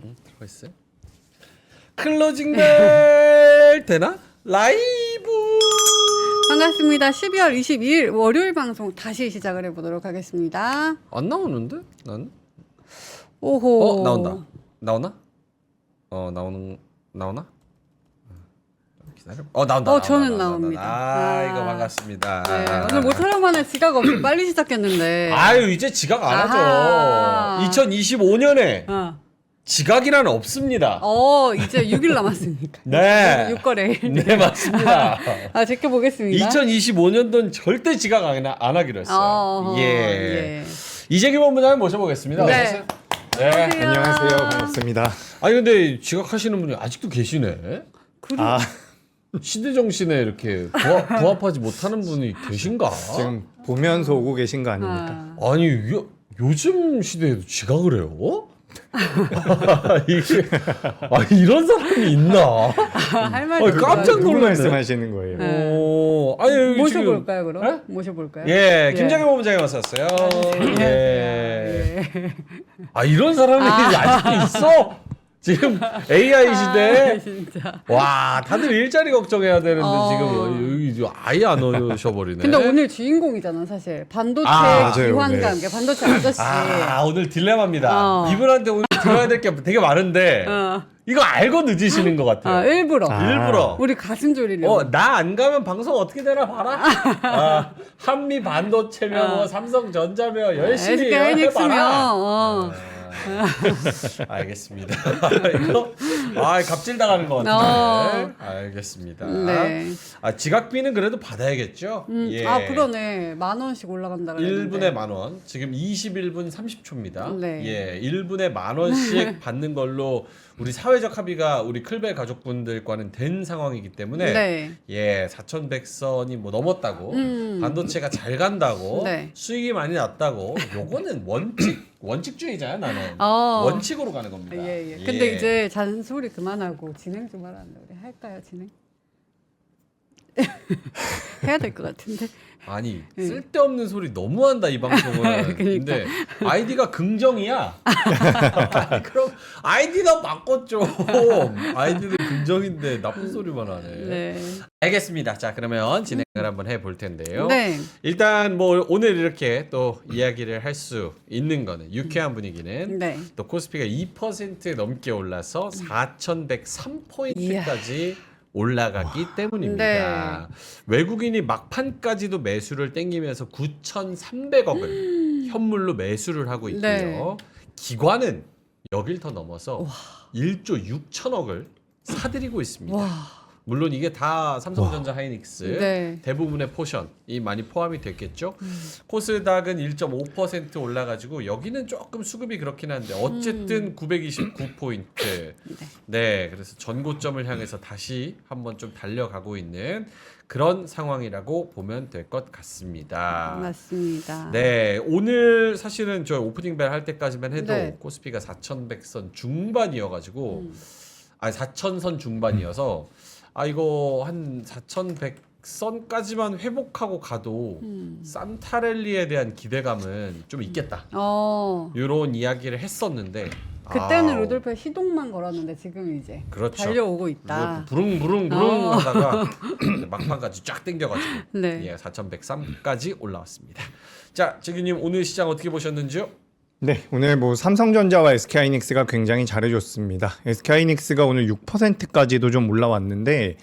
들어가 있어요. 클로징 벨 되나? 라이브. 반갑습니다. 12월 22일 월요일 방송 다시 시작을 해보도록 하겠습니다. 안 나오는데? 난? 오호. 나온다. 나오나? 나오나? 기다려. 나온다. 저는 나온다. 나옵니다. 이거 반갑습니다. 네, 오늘 모처럼 만에 지각 없이 빨리 시작했는데. 아유, 이제 지각 안 아하. 하죠. 2025년에 지각이란 없습니다. 이제 6일 남았으니까. 네. 6거래일. 네, 맞습니다. 지켜보겠습니다. 2025년도는 절대 지각 안 하기로 했어요. 예. 이재규 본부장님 모셔보겠습니다. 네. 어서오세요. 네. 안녕하세요. 반갑습니다. 아니 근데 지각하시는 분이 아직도 계시네. 아, 시대 정신에 이렇게 부합하지 못하는 분이 계신가? 지금 보면서 오고 계신 거 아닙니까? 아니 요즘 시대에도 지각을 해요? 이게 이런 사람이 있나? 할 말이 깜짝 누구 놀랐네. 말씀하시는 거예요? 아니 여기 모셔볼까요, 지금, 그럼? 네? 모셔볼까요? 예, 김정일 본부장님 어서 왔어요. 예. 이런 사람이 아직도 있어? 지금 AI 시대. 진짜. 와, 다들 일자리 걱정해야 되는데 지금 여기 아예 안 오셔버리네. 근데 오늘 주인공이잖아, 사실. 반도체 맞아요, 기환과 오늘. 함께 반도체 아저씨. 오늘 딜레마입니다. 이분한테 오늘 들어야 될 게 되게 많은데 이거 알고 늦으시는 것 같아요. 일부러. 일부러. 우리 가슴 졸이려고. 나 안 가면 방송 어떻게 되나 봐라. 한미 반도체며 뭐 삼성전자며 열심히 SK 하이닉스며. 해봐라. 알겠습니다. 이거 갑질 당하는 것 같은데. 알겠습니다. 네. 지각비는 그래도 받아야겠죠. 예. 그러네. 10,000원씩 올라간다 그랬는데. 1분에 10,000원. 지금 21분 30초입니다. 네. 예, 1분에 10,000원씩 받는 걸로 우리 사회적 합의가 우리 클벨 가족분들과는 된 상황이기 때문에 네. 예, 4,100선이 뭐 넘었다고 반도체가 잘 간다고 네. 수익이 많이 났다고 요거는 원칙주의자야 나는. 원칙으로 가는 겁니다. 예. 근데 이제 잔소리 그만하고 진행 좀 하라는데 우리 할까요, 진행? 해야 될 것 같은데. 아니 쓸데없는 소리 너무한다 이 방송은. 근데 아이디가 긍정이야. 아니, 그럼 아이디나 바꿔 좀. 아이디는 긍정인데 나쁜 소리만 하네. 네. 알겠습니다. 자 그러면 진행을 한번 해볼 텐데요. 네. 일단 뭐 오늘 이렇게 또 이야기를 할 수 있는 거는 유쾌한 분위기는 네. 또 코스피가 2% 넘게 올라서 4,103포인트까지 올라가기 때문입니다. 외국인이 막판까지도 매수를 땡기면서 9,300억을 현물로 매수를 하고 있고요. 네. 기관은 여길 더 넘어서 1조 6천억을 사들이고 있습니다. 물론 이게 다 삼성전자 하이닉스 네. 대부분의 포션이 많이 포함이 됐겠죠. 코스닥은 1.5% 올라가지고 여기는 조금 수급이 그렇긴 한데 어쨌든 929포인트. 네, 그래서 전고점을 향해서 다시 한번 좀 달려가고 있는 그런 상황이라고 보면 될 것 같습니다. 맞습니다. 네, 오늘 사실은 저 오프닝 벨 할 때까지만 해도 네. 코스피가 4,100선 중반이어가지고 4,000선 중반이어서 이거 한 4,100선까지만 회복하고 가도 산타랠리에 대한 기대감은 좀 있겠다. 이런 이야기를 했었는데 그때는 루돌프의 시동만 걸었는데 지금 이제 그렇죠. 달려오고 있다. 부릉부릉 하다가 막판까지 쫙 당겨가지고 네. 4,103까지 올라왔습니다. 자, 재규님 오늘 시장 어떻게 보셨는지요? 네, 오늘 뭐 삼성전자와 SK하이닉스가 굉장히 잘해줬습니다. SK하이닉스가 오늘 6%까지도 좀 올라왔는데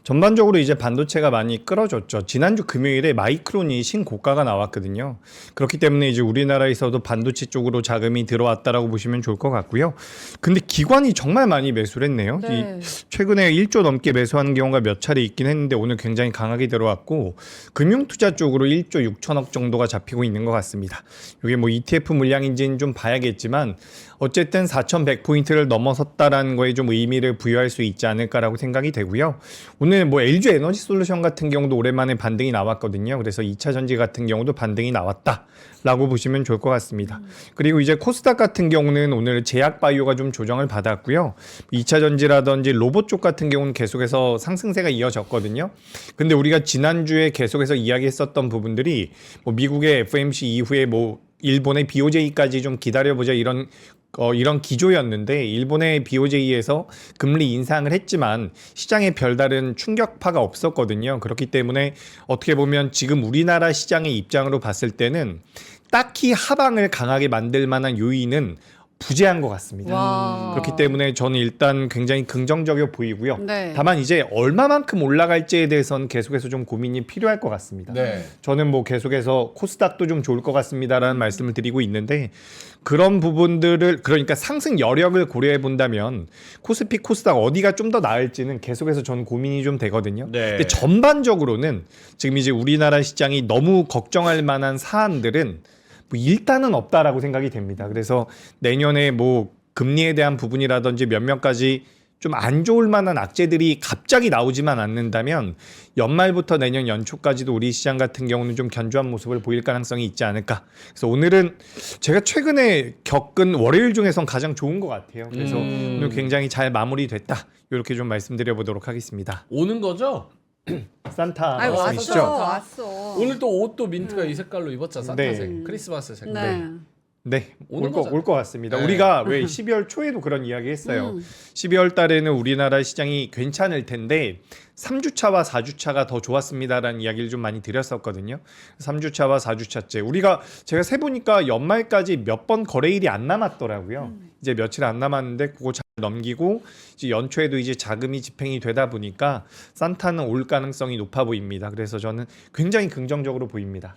전반적으로 이제 반도체가 많이 끌어줬죠. 지난주 금요일에 마이크론이 신고가가 나왔거든요. 그렇기 때문에 이제 우리나라에서도 반도체 쪽으로 자금이 들어왔다라고 보시면 좋을 것 같고요. 근데 기관이 정말 많이 매수를 했네요. 네. 최근에 1조 넘게 매수하는 경우가 몇 차례 있긴 했는데 오늘 굉장히 강하게 들어왔고 금융투자 쪽으로 1조 6천억 정도가 잡히고 있는 것 같습니다. 이게 뭐 ETF 물량인지는 좀 봐야겠지만 어쨌든 4,100포인트를 넘어섰다라는 거에 좀 의미를 부여할 수 있지 않을까라고 생각이 되고요. 오늘 뭐 LG 에너지 솔루션 같은 경우도 오랜만에 반등이 나왔거든요. 그래서 2차 전지 같은 경우도 반등이 나왔다라고 보시면 좋을 것 같습니다. 그리고 이제 코스닥 같은 경우는 오늘 제약바이오가 좀 조정을 받았고요. 2차 전지라든지 로봇 쪽 같은 경우는 계속해서 상승세가 이어졌거든요. 근데 우리가 지난주에 계속해서 이야기했었던 부분들이 뭐 미국의 FMC 이후에 뭐 일본의 BOJ까지 좀 기다려보자 이런 이런 기조였는데 일본의 BOJ에서 금리 인상을 했지만 시장에 별다른 충격파가 없었거든요. 그렇기 때문에 어떻게 보면 지금 우리나라 시장의 입장으로 봤을 때는 딱히 하방을 강하게 만들 만한 요인은 부재한 것 같습니다. 와. 그렇기 때문에 저는 일단 굉장히 긍정적이어 보이고요. 네. 다만 이제 얼마만큼 올라갈지에 대해서는 계속해서 좀 고민이 필요할 것 같습니다. 네. 저는 뭐 계속해서 코스닥도 좀 좋을 것 같습니다라는 말씀을 드리고 있는데 그런 부분들을 그러니까 상승 여력을 고려해 본다면 코스피 코스닥 어디가 좀 더 나을지는 계속해서 저는 고민이 좀 되거든요. 네. 근데 전반적으로는 지금 이제 우리나라 시장이 너무 걱정할 만한 사안들은 뭐 일단은 없다라고 생각이 됩니다. 그래서 내년에 뭐 금리에 대한 부분이라든지 몇몇 가지 좀 안 좋을 만한 악재들이 갑자기 나오지만 않는다면 연말부터 내년 연초까지도 우리 시장 같은 경우는 좀 견조한 모습을 보일 가능성이 있지 않을까. 그래서 오늘은 제가 최근에 겪은 월요일 중에선 가장 좋은 것 같아요. 그래서 오늘 굉장히 잘 마무리됐다. 이렇게 좀 말씀드려 보도록 하겠습니다. 오는 거죠? 산타 아니 말씀이시죠? 왔어. 오늘 또 옷도 민트가 이 색깔로 입었잖아. 산타색. 네. 크리스마스 색깔. 네. 네, 오는 올 것 같습니다. 네. 우리가 왜 12월 초에도 그런 이야기 했어요. 12월 달에는 우리나라 시장이 괜찮을 텐데 3주차와 4주차가 더 좋았습니다라는 이야기를 좀 많이 드렸었거든요. 3주차와 4주차째. 제가 세보니까 연말까지 몇 번 거래일이 안 남았더라고요. 이제 며칠 안 남았는데 그거 잘 넘기고 이제 연초에도 이제 자금이 집행이 되다 보니까 산타는 올 가능성이 높아 보입니다. 그래서 저는 굉장히 긍정적으로 보입니다.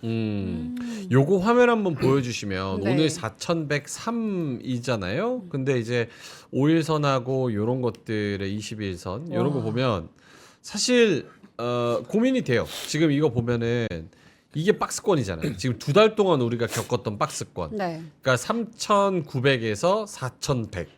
요거 화면 한번 보여주시면 네. 오늘 4103이잖아요. 근데 이제 5일선하고 요런 것들의 21선 요런 거 보면 사실 고민이 돼요. 지금 이거 보면은 이게 박스권이잖아요. 지금 2달 동안 우리가 겪었던 박스권. 네. 그러니까 3,900에서 4,100.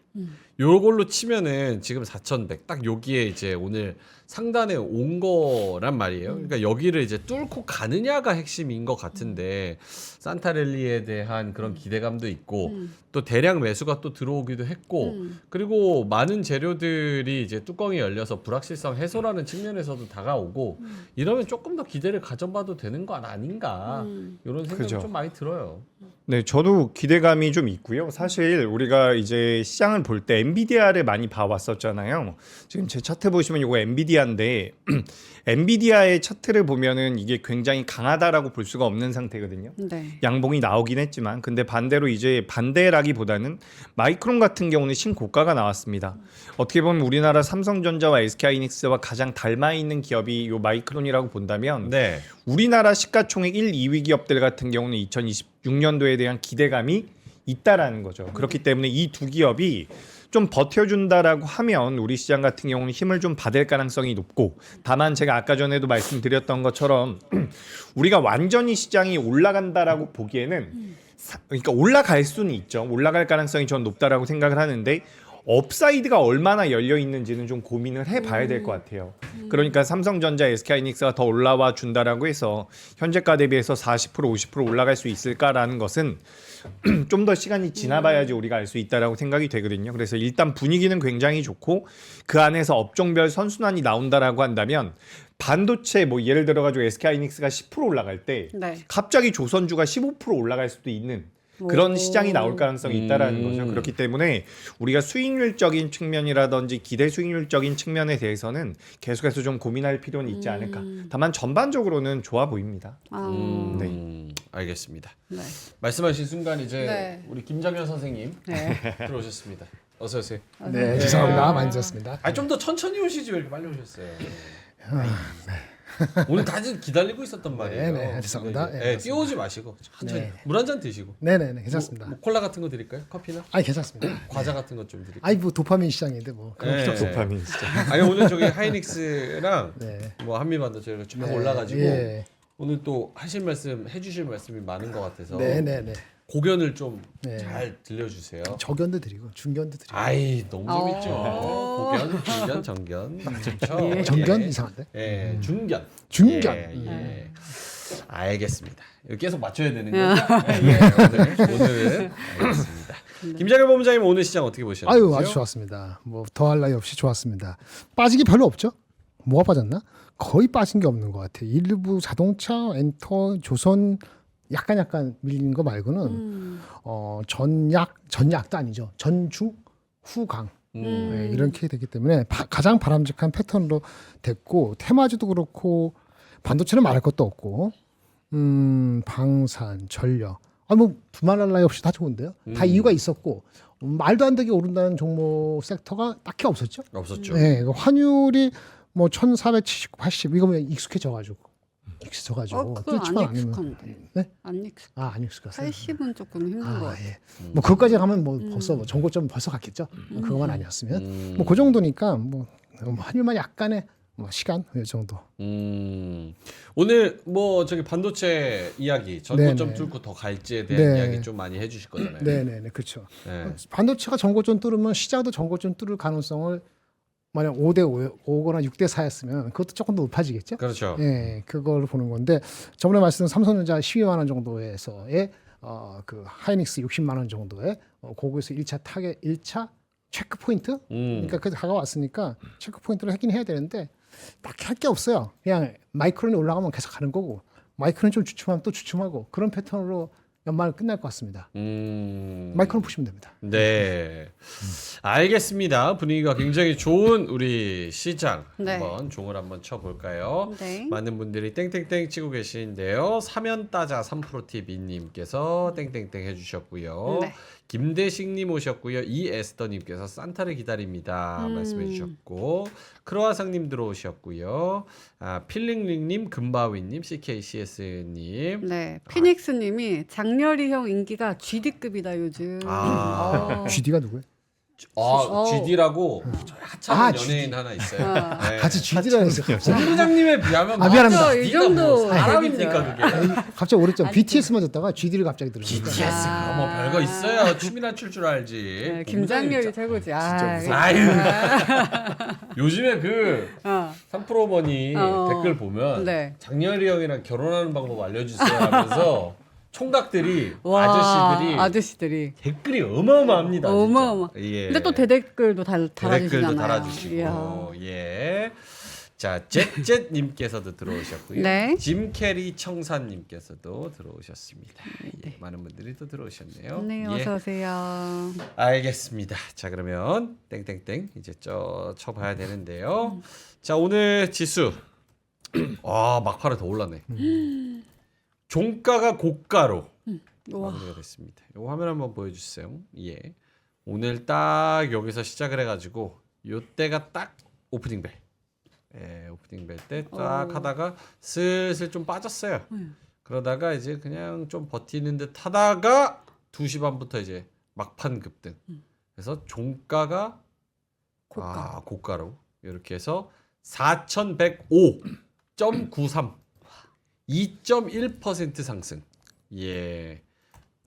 요걸로 치면은 지금 4,100. 딱 여기에 이제 오늘 상단에 온 거란 말이에요. 그러니까 여기를 이제 뚫고 가느냐가 핵심인 것 같은데 산타랠리에 대한 그런 기대감도 있고 또 대량 매수가 또 들어오기도 했고 그리고 많은 재료들이 이제 뚜껑이 열려서 불확실성 해소라는 측면에서도 다가오고 이러면 조금 더 기대를 가져봐도 되는 거 아닌가 이런 생각이 그죠. 좀 많이 들어요. 네, 저도 기대감이 좀 있고요. 사실 우리가 이제 시장을 볼 때 엔비디아를 많이 봐왔었잖아요. 지금 제 차트 보시면 이거 엔비디아인데 엔비디아의 차트를 보면은 이게 굉장히 강하다라고 볼 수가 없는 상태거든요. 네. 양봉이 나오긴 했지만 근데 반대로 이제 반대라기보다는 마이크론 같은 경우는 신고가가 나왔습니다. 어떻게 보면 우리나라 삼성전자와 SK하이닉스와 가장 닮아 있는 기업이 요 마이크론이라고 본다면 네. 우리나라 시가총액 1, 2위 기업들 같은 경우는 2026년도에 대한 기대감이 있다라는 거죠. 그렇기 때문에 이 두 기업이 좀 버텨준다라고 하면 우리 시장 같은 경우는 힘을 좀 받을 가능성이 높고 다만 제가 아까 전에도 말씀드렸던 것처럼 우리가 완전히 시장이 올라간다라고 보기에는 그러니까 올라갈 수는 있죠. 올라갈 가능성이 전 높다라고 생각을 하는데 업사이드가 얼마나 열려 있는지는 좀 고민을 해봐야 될 것 같아요. 그러니까 삼성전자, SK하이닉스가 더 올라와 준다라고 해서 현재가 대비해서 40% 50% 올라갈 수 있을까라는 것은 좀 더 시간이 지나봐야지 우리가 알 수 있다라고 생각이 되거든요. 그래서 일단 분위기는 굉장히 좋고 그 안에서 업종별 선순환이 나온다라고 한다면 반도체 뭐 예를 들어 가지고 SK하이닉스가 10% 올라갈 때 네. 갑자기 조선주가 15% 올라갈 수도 있는 그런 시장이 나올 가능성이 있다라는 거죠. 그렇기 때문에 우리가 수익률적인 측면이라든지 기대 수익률적인 측면에 대해서는 계속해서 좀 고민할 필요는 있지 않을까. 다만 전반적으로는 좋아 보입니다. 네. 알겠습니다. 네. 말씀하신 순간 이제 네. 우리 김정현 선생님 네. 들어오셨습니다. 어서 오세요. 네, 죄송합니다. 많이 늦었습니다. 좀 더 천천히 오시지 왜 이렇게 빨리 오셨어요? 오늘 다들 기다리고 있었단 말이에요. 네, 죄송합니다. 네, 네, 뛰어오지 마시고 천천히 네. 물 한 잔 드시고. 네네네, 괜찮습니다. 뭐 콜라 같은 거 드릴까요? 커피나? 아니 괜찮습니다. 과자 같은 것 좀 드릴까요? 아이 뭐 도파민 시장인데 뭐 그런 네. 필요 없어. 도파민 진짜. 아니 오늘 저기 하이닉스랑 네. 뭐 한미반도 저희가 쭉 네, 올라가지고 예. 오늘 또 하실 말씀, 해주실 말씀이 많은 것 같아서 네네네. 고견을 좀 네. 잘 들려주세요. 저견도 드리고 중견도 드리고. 아이 너무 재밌죠. 어. 고견, 중견, 정견 좋죠. 정견 예. 이상한데? 예, 중견. 중견. 예. 알겠습니다. 이거 계속 맞춰야 되는 거죠? 예, 오늘 알겠습니다. 김장현 본부장님 오늘 시장 어떻게 보셨나요? 아유 아주 좋았습니다. 뭐 더할 나위 없이 좋았습니다. 빠지기 별로 없죠? 뭐가 빠졌나? 거의 빠진 게 없는 것 같아요. 일부 자동차, 엔터, 조선 약간 밀린 거 말고는 전약도 아니죠. 전중 후강 네, 이렇게 되기 때문에 가장 바람직한 패턴으로 됐고 테마주도 그렇고 반도체는 말할 것도 없고 방산, 전력 뭐 두말할 나위 없이 다 좋은데요. 다 이유가 있었고 말도 안 되게 오른다는 종목 섹터가 딱히 없었죠. 없었죠. 네, 환율이 뭐 1,470, 80 이거 뭐 익숙해져가지고 그건 뚫지만 안 않으면 익숙한데. 네? 안 익숙. 안 익숙했어요. 80은 조금 힘든 것 같아요. 예. 뭐 그것까지 가면 뭐 벌써 뭐 정고점 벌써 갔겠죠. 그거만 아니었으면 뭐 그 정도니까 뭐 환율만 약간의 뭐 시간 이 정도. 오늘 뭐 저기 반도체 이야기 전고점 네네. 뚫고 더 갈지에 대한 네. 이야기 좀 많이 해주실 거잖아요. 네네네 그렇죠. 네. 반도체가 정고점 뚫으면 시장도 정고점 뚫을 가능성을 만약 5대 5거나 6대 4였으면 그것도 조금 더 높아지겠죠. 그렇죠. 예, 그걸 보는 건데 저번에 말씀드린 삼성전자 12만 원 정도에서의 그 하이닉스 60만 원 정도의 거기에서 1차 타겟 1차 체크 포인트 그러니까 그 다가왔으니까 체크 포인트를 하긴 해야 되는데 딱히 할 게 없어요. 그냥 마이크론이 올라가면 계속 가는 거고 마이크론 좀 주춤하면 또 주춤하고 그런 패턴으로 연말 끝날 것 같습니다. 마이크론 보시면 됩니다. 네. 알겠습니다. 분위기가 굉장히 좋은 우리 시장 네. 한번 종을 한번 쳐볼까요? 네. 많은 분들이 땡땡땡 치고 계시는데요. 사면 따자 3프로TV님께서 땡땡땡 해주셨고요. 네. 김대식님 오셨고요. 이에스더님께서 산타를 기다립니다 말씀해주셨고 크로아상님 들어오셨고요. 필링링님, 금바위님, CKCS님. 네. 피닉스님이 장렬이형 인기가 GD급이다 요즘. GD가 누구예요? GD라고 하찮은 아, 연예인 GD. 하나 있어요. 네. 같이 GD라 했어요. 본부장님에 비하면 미안합니다. 뭐 이 GD가 정도 뭐 사람입니까 그게? 갑자기 오랬죠. BTS만 듣다가 GD를 갑자기 들으니까. BTS가 뭐 별거 있어요. 춤이나 출 줄 알지. 네, 김장렬이 최고지. 아유. 요즘에 그 3프로버니 댓글 보면 네. 장렬이 형이랑 결혼하는 방법 알려주세요 하면서 총각들이 아저씨들이 댓글이 어마어마합니다. 어마어마. 진짜. 예. 근데 또 대댓글도 달아주시잖아요. 댓글도 달아주시고 이야. 예. 자 젯젯님께서도 들어오셨고요. 네. 짐캐리 청사님께서도 들어오셨습니다. 예, 많은 분들이 또 들어오셨네요. 네, 예. 어서 오세요. 알겠습니다. 자 그러면 땡땡땡 이제 쳐봐야 되는데요. 자 오늘 지수 막판에 더 올랐네. 종가가 고가로 와. 마무리가 됐습니다. 이 화면 한번 보여주세요. 예, 오늘 딱 여기서 시작을 해가지고 요때가 딱 오프닝 벨. 예, 오프닝 벨 때 딱 하다가 슬슬 좀 빠졌어요. 그러다가 이제 그냥 좀 버티는 듯 하다가 2시 반부터 이제 막판 급등. 그래서 종가가 고가로 이렇게 해서 4,105.93 2.1% 상승. 예.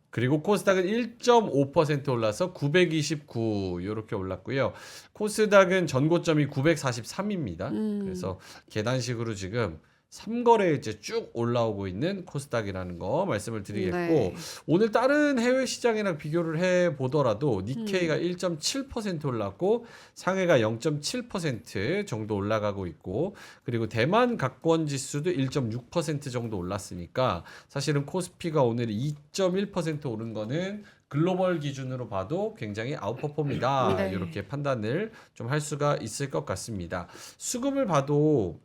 그리고 코스닥은 1.5% 올라서 929 이렇게 올랐고요. 코스닥은 전고점이 943입니다. 그래서 계단식으로 지금 3거래 이제 쭉 올라오고 있는 코스닥이라는 거 말씀을 드리겠고 네. 오늘 다른 해외 시장이랑 비교를 해 보더라도 니케이가 1.7% 올랐고 상해가 0.7% 정도 올라가고 있고 그리고 대만 각권 지수도 1.6% 정도 올랐으니까 사실은 코스피가 오늘 2.1% 오른 거는 글로벌 기준으로 봐도 굉장히 아웃퍼폼이다. 네. 이렇게 판단을 좀 할 수가 있을 것 같습니다. 수급을 봐도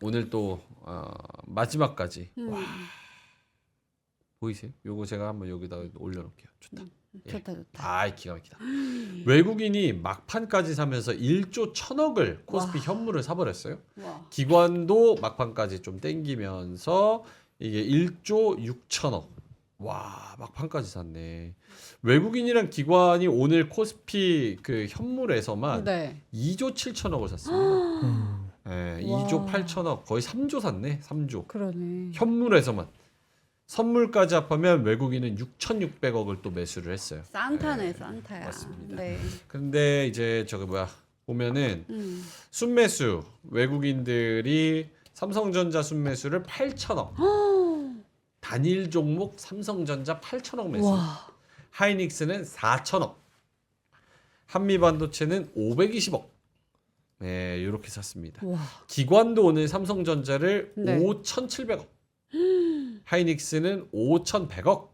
오늘 또 마지막까지 와 보이세요? 요거 제가 한번 여기다 올려놓을게요. 좋다. 좋다. 기가 막히다. 외국인이 막판까지 사면서 1조 1,000억을 코스피 현물을 사버렸어요. 와. 기관도 막판까지 좀 땡기면서 이게 1조 6천억. 와 막판까지 샀네. 외국인이랑 기관이 오늘 코스피 그 현물에서만 네. 2조 7천억을 샀습니다. 네, 2조 8천억 거의 3조 샀네. 3조. 그러네. 현물에서만. 선물까지 합하면 외국인은 6,600억을 또 매수를 했어요. 산타네, 산타야. 맞습니다. 네. 근데 이제 보면은 순매수 외국인들이 삼성전자 순매수를 8천억. 단일 종목 삼성전자 8천억 매수. 와. 하이닉스는 4천억. 한미반도체는 520억. 네, 이렇게 샀습니다. 와. 기관도 오늘 삼성전자를 네. 5,700억. 하이닉스는 5,100억,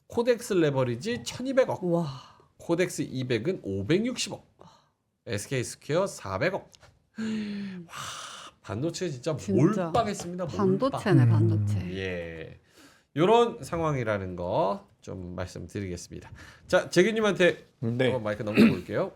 코덱스 레버리지 1,200억, 와. 코덱스 200은 560억, SK 스퀘어 400억. 와, 반도체 진짜 진짜. 몰빵했습니다. 반도체네, 반도체. 예, 이런 상황이라는 거 좀 말씀드리겠습니다. 자, 재규님한테 네. 한번 마이크 넘겨볼게요.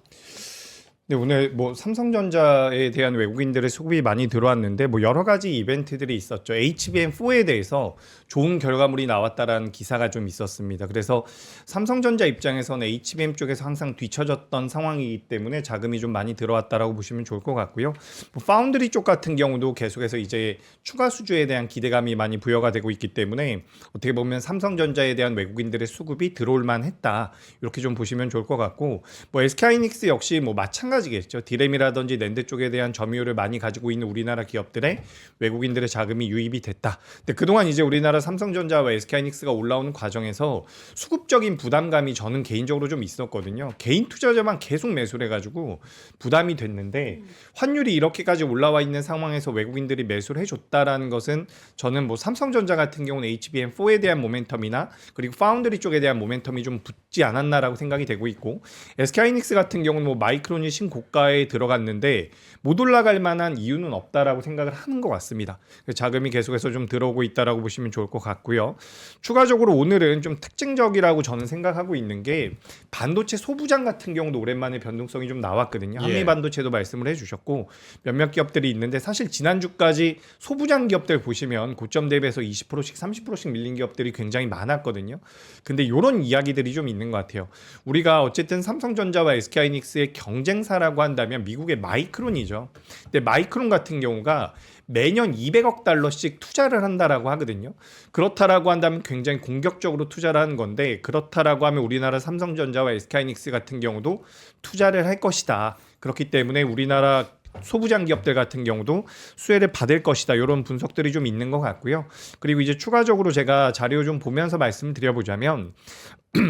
네, 오늘 뭐 삼성전자에 대한 외국인들의 수급이 많이 들어왔는데 뭐 여러 가지 이벤트들이 있었죠. HBM4에 대해서 좋은 결과물이 나왔다라는 기사가 좀 있었습니다. 그래서 삼성전자 입장에서는 HBM 쪽에서 항상 뒤처졌던 상황이기 때문에 자금이 좀 많이 들어왔다라고 보시면 좋을 것 같고요. 뭐 파운드리 쪽 같은 경우도 계속해서 이제 추가 수주에 대한 기대감이 많이 부여가 되고 있기 때문에 어떻게 보면 삼성전자에 대한 외국인들의 수급이 들어올 만했다. 이렇게 좀 보시면 좋을 것 같고, 뭐 SK하이닉스 역시 뭐 마찬가지겠죠. 디램이라든지 낸드 쪽에 대한 점유율을 많이 가지고 있는 우리나라 기업들의 외국인들의 자금이 유입이 됐다. 근데 그동안 이제 우리나라 삼성전자와 SK하이닉스가 올라오는 과정에서 수급적인 부담감이 저는 개인적으로 좀 있었거든요. 개인 투자자만 계속 매수를 해가지고 부담이 됐는데 환율이 이렇게까지 올라와 있는 상황에서 외국인들이 매수를 해줬다라는 것은 저는 뭐 삼성전자 같은 경우는 HBM4에 대한 모멘텀이나 그리고 파운드리 쪽에 대한 모멘텀이 좀 붙지 않았나라고 생각이 되고 있고, SK하이닉스 같은 경우는 뭐 마이크론이 신고가에 들어갔는데 못 올라갈 만한 이유는 없다라고 생각을 하는 것 같습니다. 자금이 계속해서 좀 들어오고 있다라고 보시면 좋을 것 같고요. 추가적으로 오늘은 좀 특징적이라고 저는 생각하고 있는 게 반도체 소부장 같은 경우도 오랜만에 변동성이 좀 나왔거든요. 예. 한미반도체도 말씀을 해주셨고 몇몇 기업들이 있는데 사실 지난주까지 소부장 기업들 보시면 고점 대비해서 20%씩 30%씩 밀린 기업들이 굉장히 많았거든요. 근데 이런 이야기들이 좀 있는 것 같아요. 우리가 어쨌든 삼성전자와 SK하이닉스의 경쟁사라고 한다면 미국의 마이크론이죠. 근데 마이크론 같은 경우가 매년 200억 달러씩 투자를 한다라고 하거든요. 그렇다라고 한다면 굉장히 공격적으로 투자를 하는 건데, 그렇다라고 하면 우리나라 삼성전자와 SK하이닉스 같은 경우도 투자를 할 것이다. 그렇기 때문에 우리나라 소부장 기업들 같은 경우도 수혜를 받을 것이다. 이런 분석들이 좀 있는 것 같고요. 그리고 이제 추가적으로 제가 자료 좀 보면서 말씀드려보자면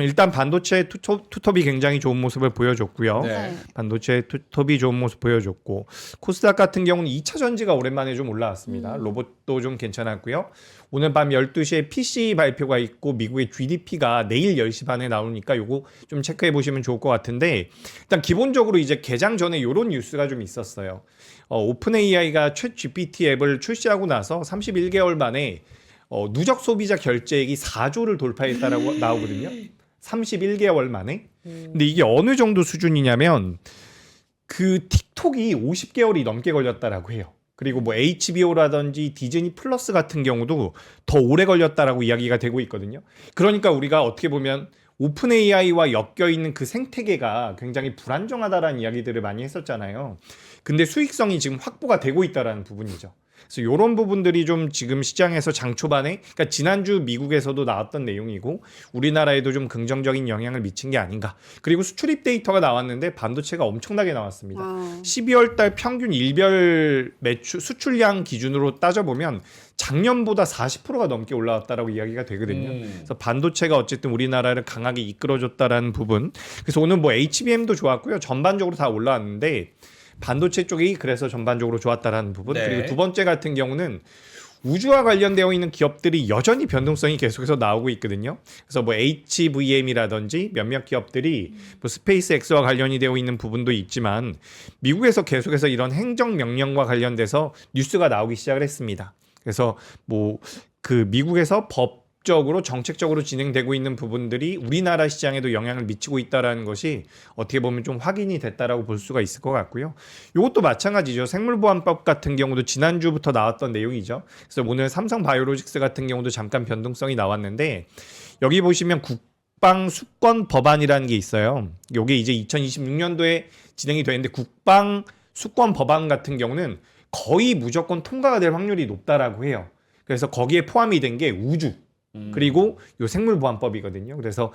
일단 반도체 투톱이 굉장히 좋은 모습을 보여줬고요. 네. 반도체 투톱이 좋은 모습 보여줬고, 코스닥 같은 경우는 2차 전지가 오랜만에 좀 올라왔습니다. 로봇도 좀 괜찮았고요. 오늘 밤 12시에 PC 발표가 있고 미국의 GDP가 내일 10시 반에 나오니까 요거 좀 체크해 보시면 좋을 것 같은데, 일단 기본적으로 이제 개장 전에 요런 뉴스가 좀 있었어요. 오픈 AI가 챗 GPT 앱을 출시하고 나서 31개월 만에 누적 소비자 결제액이 4조를 돌파했다라고 나오거든요. 31개월 만에. 근데 이게 어느 정도 수준이냐면 그 틱톡이 50개월이 넘게 걸렸다라고 해요. 그리고 뭐 HBO라든지 디즈니 플러스 같은 경우도 더 오래 걸렸다라고 이야기가 되고 있거든요. 그러니까 우리가 어떻게 보면 오픈 AI와 엮여 있는 그 생태계가 굉장히 불안정하다라는 이야기들을 많이 했었잖아요. 근데 수익성이 지금 확보가 되고 있다라는 부분이죠. 그래서 이런 부분들이 좀 지금 시장에서 장 초반에, 그러니까 지난주 미국에서도 나왔던 내용이고 우리나라에도 좀 긍정적인 영향을 미친 게 아닌가. 그리고 수출입 데이터가 나왔는데 반도체가 엄청나게 나왔습니다. 12월 달 평균 일별 매출 수출량 기준으로 따져보면 작년보다 40%가 넘게 올라왔다라고 이야기가 되거든요. 그래서 반도체가 어쨌든 우리나라를 강하게 이끌어줬다라는 부분. 그래서 오늘 뭐 HBM도 좋았고요. 전반적으로 다 올라왔는데 반도체 쪽이 그래서 전반적으로 좋았다라는 부분. 네. 그리고 두 번째 같은 경우는 우주와 관련되어 있는 기업들이 여전히 변동성이 계속해서 나오고 있거든요. 그래서 뭐 HVM이라든지 몇몇 기업들이 뭐 스페이스X와 관련이 되어 있는 부분도 있지만 미국에서 계속해서 이런 행정명령과 관련돼서 뉴스가 나오기 시작을 했습니다. 그래서 뭐 그 미국에서 법적으로 정책적으로 진행되고 있는 부분들이 우리나라 시장에도 영향을 미치고 있다라는 것이 어떻게 보면 좀 확인이 됐다라고 볼 수가 있을 것 같고요. 이것도 마찬가지죠. 생물보안법 같은 경우도 지난주부터 나왔던 내용이죠. 그래서 오늘 삼성바이오로직스 같은 경우도 잠깐 변동성이 나왔는데, 여기 보시면 국방 수권 법안이라는 게 있어요. 이게 이제 2026년도에 진행이 되는데 국방 수권 법안 같은 경우는 거의 무조건 통과가 될 확률이 높다라고 해요. 그래서 거기에 포함이 된 게 우주 그리고 요 생물보안법이거든요. 그래서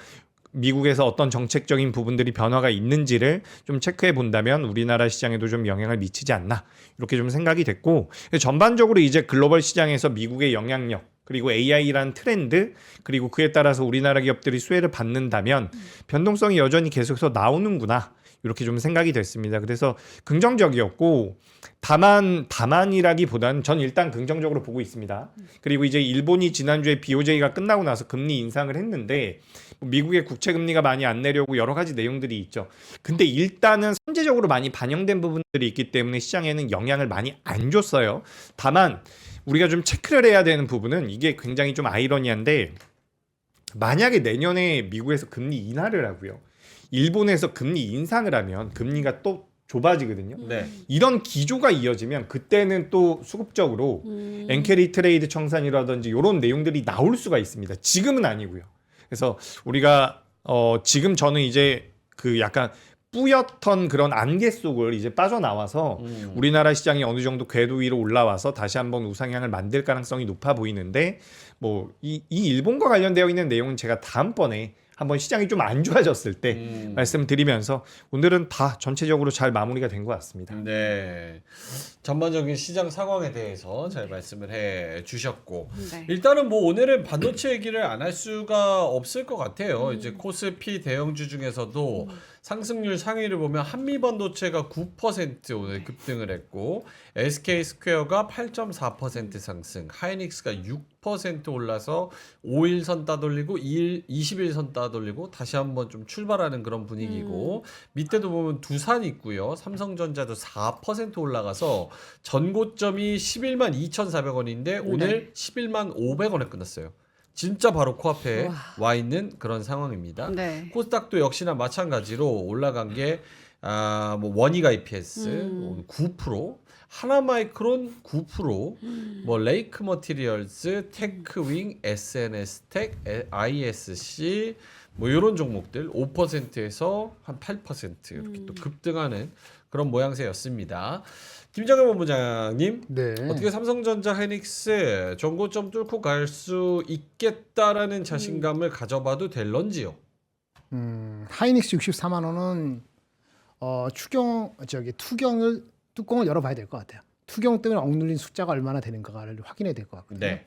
미국에서 어떤 정책적인 부분들이 변화가 있는지를 좀 체크해 본다면 우리나라 시장에도 좀 영향을 미치지 않나, 이렇게 좀 생각이 됐고, 전반적으로 이제 글로벌 시장에서 미국의 영향력 그리고 AI라는 트렌드, 그리고 그에 따라서 우리나라 기업들이 수혜를 받는다면 변동성이 여전히 계속해서 나오는구나, 이렇게 좀 생각이 됐습니다. 그래서 긍정적이었고 다만이라기보다는 전 일단 긍정적으로 보고 있습니다. 그리고 이제 일본이 지난주에 BOJ가 끝나고 나서 금리 인상을 했는데 미국의 국채 금리가 많이 안 내려오고 여러 가지 내용들이 있죠. 근데 일단은 선제적으로 많이 반영된 부분들이 있기 때문에 시장에는 영향을 많이 안 줬어요. 다만 우리가 좀 체크를 해야 되는 부분은 이게 굉장히 좀 아이러니한데 만약에 내년에 미국에서 금리 인하를 하고요. 일본에서 금리 인상을 하면 금리가 또 좁아지거든요. 네. 이런 기조가 이어지면 그때는 또 수급적으로 엔캐리 트레이드 청산이라든지 이런 내용들이 나올 수가 있습니다. 지금은 아니고요. 그래서 우리가 지금 저는 이제 그 약간 뿌옇던 그런 안개 속을 이제 빠져나와서 우리나라 시장이 어느 정도 궤도 위로 올라와서 다시 한번 우상향을 만들 가능성이 높아 보이는데 뭐 이 일본과 관련되어 있는 내용은 제가 다음번에 한번 시장이 좀 안 좋아졌을 때 말씀드리면서 오늘은 다 전체적으로 잘 마무리가 된 것 같습니다. 네. 전반적인 시장 상황에 대해서 잘 말씀을 해 주셨고 네. 일단은 뭐 오늘은 반도체 얘기를 안 할 수가 없을 것 같아요. 이제 코스피 대형주 중에서도 상승률 상위를 보면 한미반도체가 9% 오늘 급등을 했고 SK스퀘어가 8.4% 상승, 하이닉스가 6% 올라서 5일선 따돌리고 20일선 따돌리고 다시 한번 좀 출발하는 그런 분위기고 밑에도 보면 두산 있고요. 삼성전자도 4% 올라가서 전고점이 11만 2,400원인데 오늘 11만 500원에 끝났어요. 진짜 바로 코앞에 와 있는 그런 상황입니다. 네. 코스닥도 역시나 마찬가지로 올라간 게 뭐 원이가 EPS 9%, 하나마이크론 9%, 뭐 레이크 머티리얼즈, 테크윙, SNS텍, ISC 뭐 이런 종목들 5%에서 한 8% 이렇게 또 급등하는 그런 모양새였습니다. 김정현 본부장님, 네. 어떻게 삼성전자 하이닉스 전고점 뚫고 갈 수 있겠다라는 자신감을 가져봐도 될런지요? 하이닉스 64만 원은 투경을 뚜껑을 열어봐야 될 것 같아요. 투경 때문에 억눌린 숫자가 얼마나 되는가를 확인해야 될 것 같거든요. 네.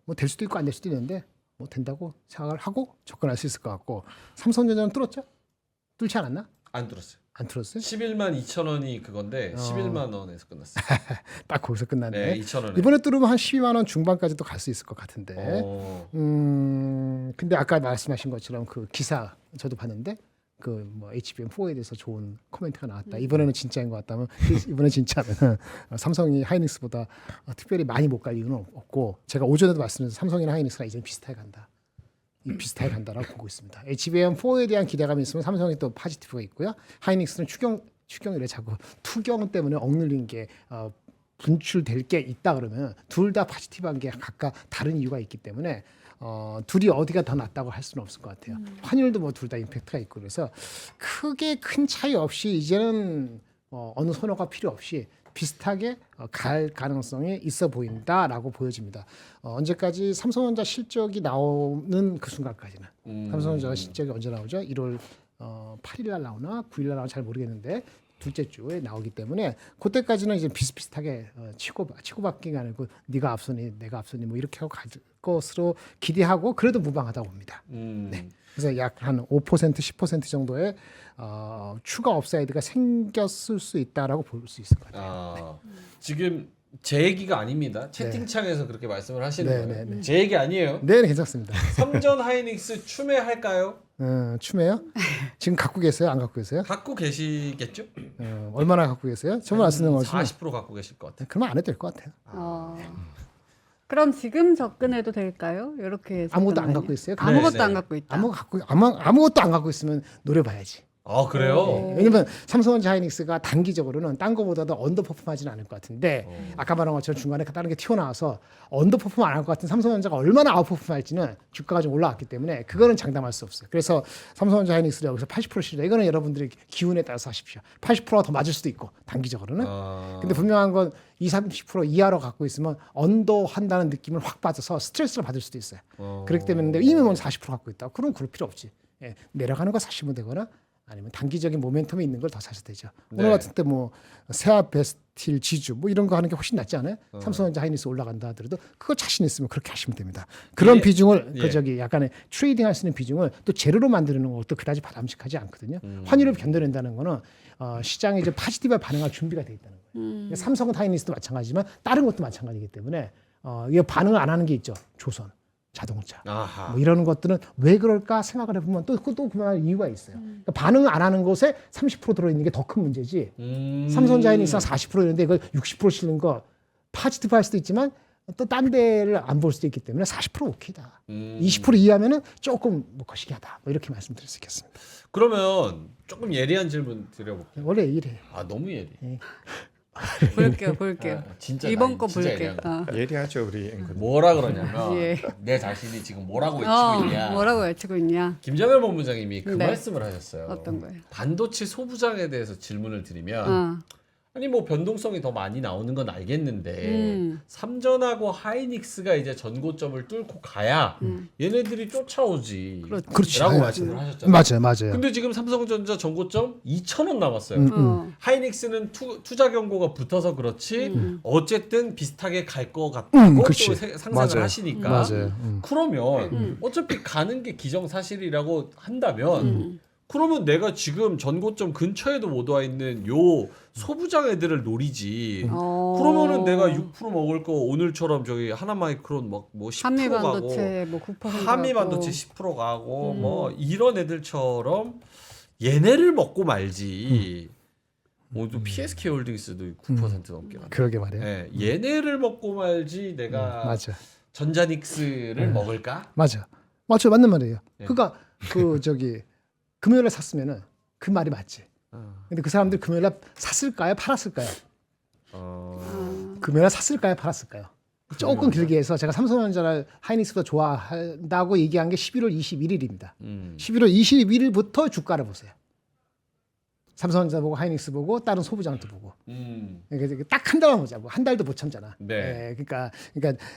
뭐 될 수도 있고 안 될 수도 있는데 뭐 된다고 생각을 하고 접근할 수 있을 것 같고 삼성전자는 뚫었죠? 뚫지 않았나? 안 들었어요. 안 뚫었어요? 11만 2천 원이 그건데 11만 원에서 끝났어요. 딱 거기서 끝났네. 네, 2천 원에. 이번에 뚫으면 한 12만 원 중반까지도 갈 수 있을 것 같은데. 근데 아까 말씀하신 것처럼 그 기사 저도 봤는데 그 뭐 HBM4에 대해서 좋은 코멘트가 나왔다. 이번에는 진짜인 것 같다면 이번에 진짜면 삼성이 하이닉스보다 특별히 많이 못 갈 이유는 없고 제가 오전에도 말씀드렸는데 삼성이나 하이닉스가 이제 비슷하게 간다. 비슷하게 간다라고 보고 있습니다. HBM4에 대한 기대감이 있으면 삼성이 또 포지티브가 있고요. 하이닉스는 추경이래 자꾸 투경 때문에 억눌린 게 분출될 게 있다 그러면 둘 다 포지티브한 게 각각 다른 이유가 있기 때문에 둘이 어디가 더 낫다고 할 수는 없을 것 같아요. 환율도 뭐 둘 다 임팩트가 있고 그래서 크게 큰 차이 없이 이제는 어느 선호가 필요 없이 비슷하게 갈 가능성이 있어 보인다라고 보여집니다. 언제까지 삼성전자 실적이 나오는 그 순간까지는 삼성전자 실적이 언제 나오죠? 1월 8일 날 나오나 9일 날 나오나 잘 모르겠는데 둘째 주에 나오기 때문에 그때까지는 이제 비슷비슷하게 치고받기가 아니고 네가 앞서니 내가 앞서니 뭐 이렇게 하고 갈 것으로 기대하고 그래도 무방하다고 봅니다. 네. 그래서 약 한 5% 10% 정도의 추가 업사이드가 생겼을 수 있다라고 볼 수 있을 것 같아요. 지금 제 얘기가 아닙니다. 채팅창에서 그렇게 말씀을 하시는 네, 거예요. 네, 네. 제 얘기 아니에요. 네, 괜찮습니다. 삼전 하이닉스 추매할까요? 추매요? 지금 갖고 계세요? 안 갖고 계세요? 갖고 계시겠죠? 얼마나 갖고 계세요? 저번 말씀드린 것처럼 40% 갖고 계실 것 같아요. 그러면 안 해도 될 것 같아요. 그럼 지금 접근해도 될까요? 이렇게 아무것도 안 접근하면? 갖고 있어요? 아무것도 네, 안 네. 갖고 있다. 아무것도 안 갖고 있으면 노려봐야지. 아 그래요? 네. 왜냐면 삼성전자 하이닉스가 단기적으로는 딴 거보다도 언더퍼폼하지는 않을 것 같은데 아까 말한 것처럼 중간에 다른 게 튀어나와서 언더퍼폼 안 할 것 같은 삼성전자가 얼마나 아웃퍼폼할지는 주가가 좀 올라왔기 때문에 그거는 장담할 수 없어요. 그래서 삼성전자 하이닉스를 여기서 80% 실다 이거는 여러분들의 기운에 따라서 하십시오. 80%가 더 맞을 수도 있고 단기적으로는. 근데 분명한 건 20-30% 이하로 갖고 있으면 언더한다는 느낌을 확 받아서 스트레스를 받을 수도 있어요. 그렇기 때문에 이미 뭐 40% 갖고 있다. 그럼 그럴 필요 없지. 예, 내려가는 거 사시면 되거나 아니면 단기적인 모멘텀이 있는 걸 더 사셔도 되죠. 네. 오늘 같은 때 뭐 세아베스틸 지주 뭐 이런 거 하는 게 훨씬 낫지 않아요? 삼성전자 하이닉스 올라간다 하더라도 그거 자신 있으면 그렇게 하시면 됩니다. 그런 예. 비중을 예. 그 저기 약간의 트레이딩 할 수 있는 비중을 또 제로로 만드는 것도 그다지 바람직하지 않거든요. 환율을 견뎌낸다는 거는 시장에 이제 파지티브에 반응할 준비가 돼 있다는 거예요. 삼성은 하이닉스도 마찬가지지만 다른 것도 마찬가지이기 때문에 이게 반응을 안 하는 게 있죠. 조선, 자동차. 아하. 뭐 이런 것들은 왜 그럴까 생각을 해보면 또 그만한 이유가 있어요. 그러니까 반응을 안 하는 것에 30% 들어있는 게 더 큰 문제지. 삼성전자 하이닉스가 40% 있는데 이걸 60% 실는 거 파지티브 할 수도 있지만 또 딴 데를 안 볼 수도 있기 때문에 40% 오케이다. 20% 이하면은 조금 뭐 거시기하다. 뭐 이렇게 말씀드릴 수 있겠습니다. 그러면 조금 예리한 질문 드려볼게요. 원래 이래. 아 너무 예리. 볼게요. 진짜 이번 나 거 진짜 볼게요. 예리한 거. 예리하죠 우리 앵커. 뭐라 그러냐면 예. 내 자신이 지금 뭐라고 외치고 있냐. 뭐라고 외치고 있냐? 김정일 본부장님이 그 네. 말씀을 하셨어요. 어떤 거예요? 반도체 소부장에 대해서 질문을 드리면 어. 아니 뭐 변동성이 더 많이 나오는 건 알겠는데 삼전하고 하이닉스가 이제 전고점을 뚫고 가야 얘네들이 쫓아오지. 그렇지. 라고 네. 말씀을 하셨잖아요. 맞아요. 근데 지금 삼성전자 전고점 2,000원 남았어요. 어. 하이닉스는 투자 경고가 붙어서 그렇지 어쨌든 비슷하게 갈 것 같고 또 그렇지. 상상을 맞아요. 하시니까 맞아요. 그러면 어차피 가는 게 기정사실이라고 한다면 그러면 내가 지금 전고점 근처에도 못 와 있는 요 소부장 애들을 노리지. 그러면은 내가 6% 먹을 거 오늘처럼 저기 하나마이크론 막 뭐 10% 한미 가고 반도체 뭐 9% 한미 반도체 10% 가고 뭐 이런 애들처럼 얘네를 먹고 말지. 뭐또 PSK 홀딩스도 9% 넘게 가. 그러게 말이에요. 네, 얘네를 먹고 말지 내가 맞아. 전자닉스를 먹을까? 맞아. 맞는 말이에요. 네. 그러니까 그 저기 금요일에 샀으면은 그 말이 맞지. 근데 그 사람들 금요일에 샀을까요? 팔았을까요? 금요일에 샀을까요? 팔았을까요? 조금 길게 해서 제가 삼성전자를 하이닉스보다 좋아한다고 얘기한 게 11월 21일입니다. 11월 21일부터 주가를 보세요. 삼성전자 보고 하이닉스 보고 다른 소부장도 보고. 딱 한 달만 보자고. 한 달도 못 참잖아. 네. 그러니까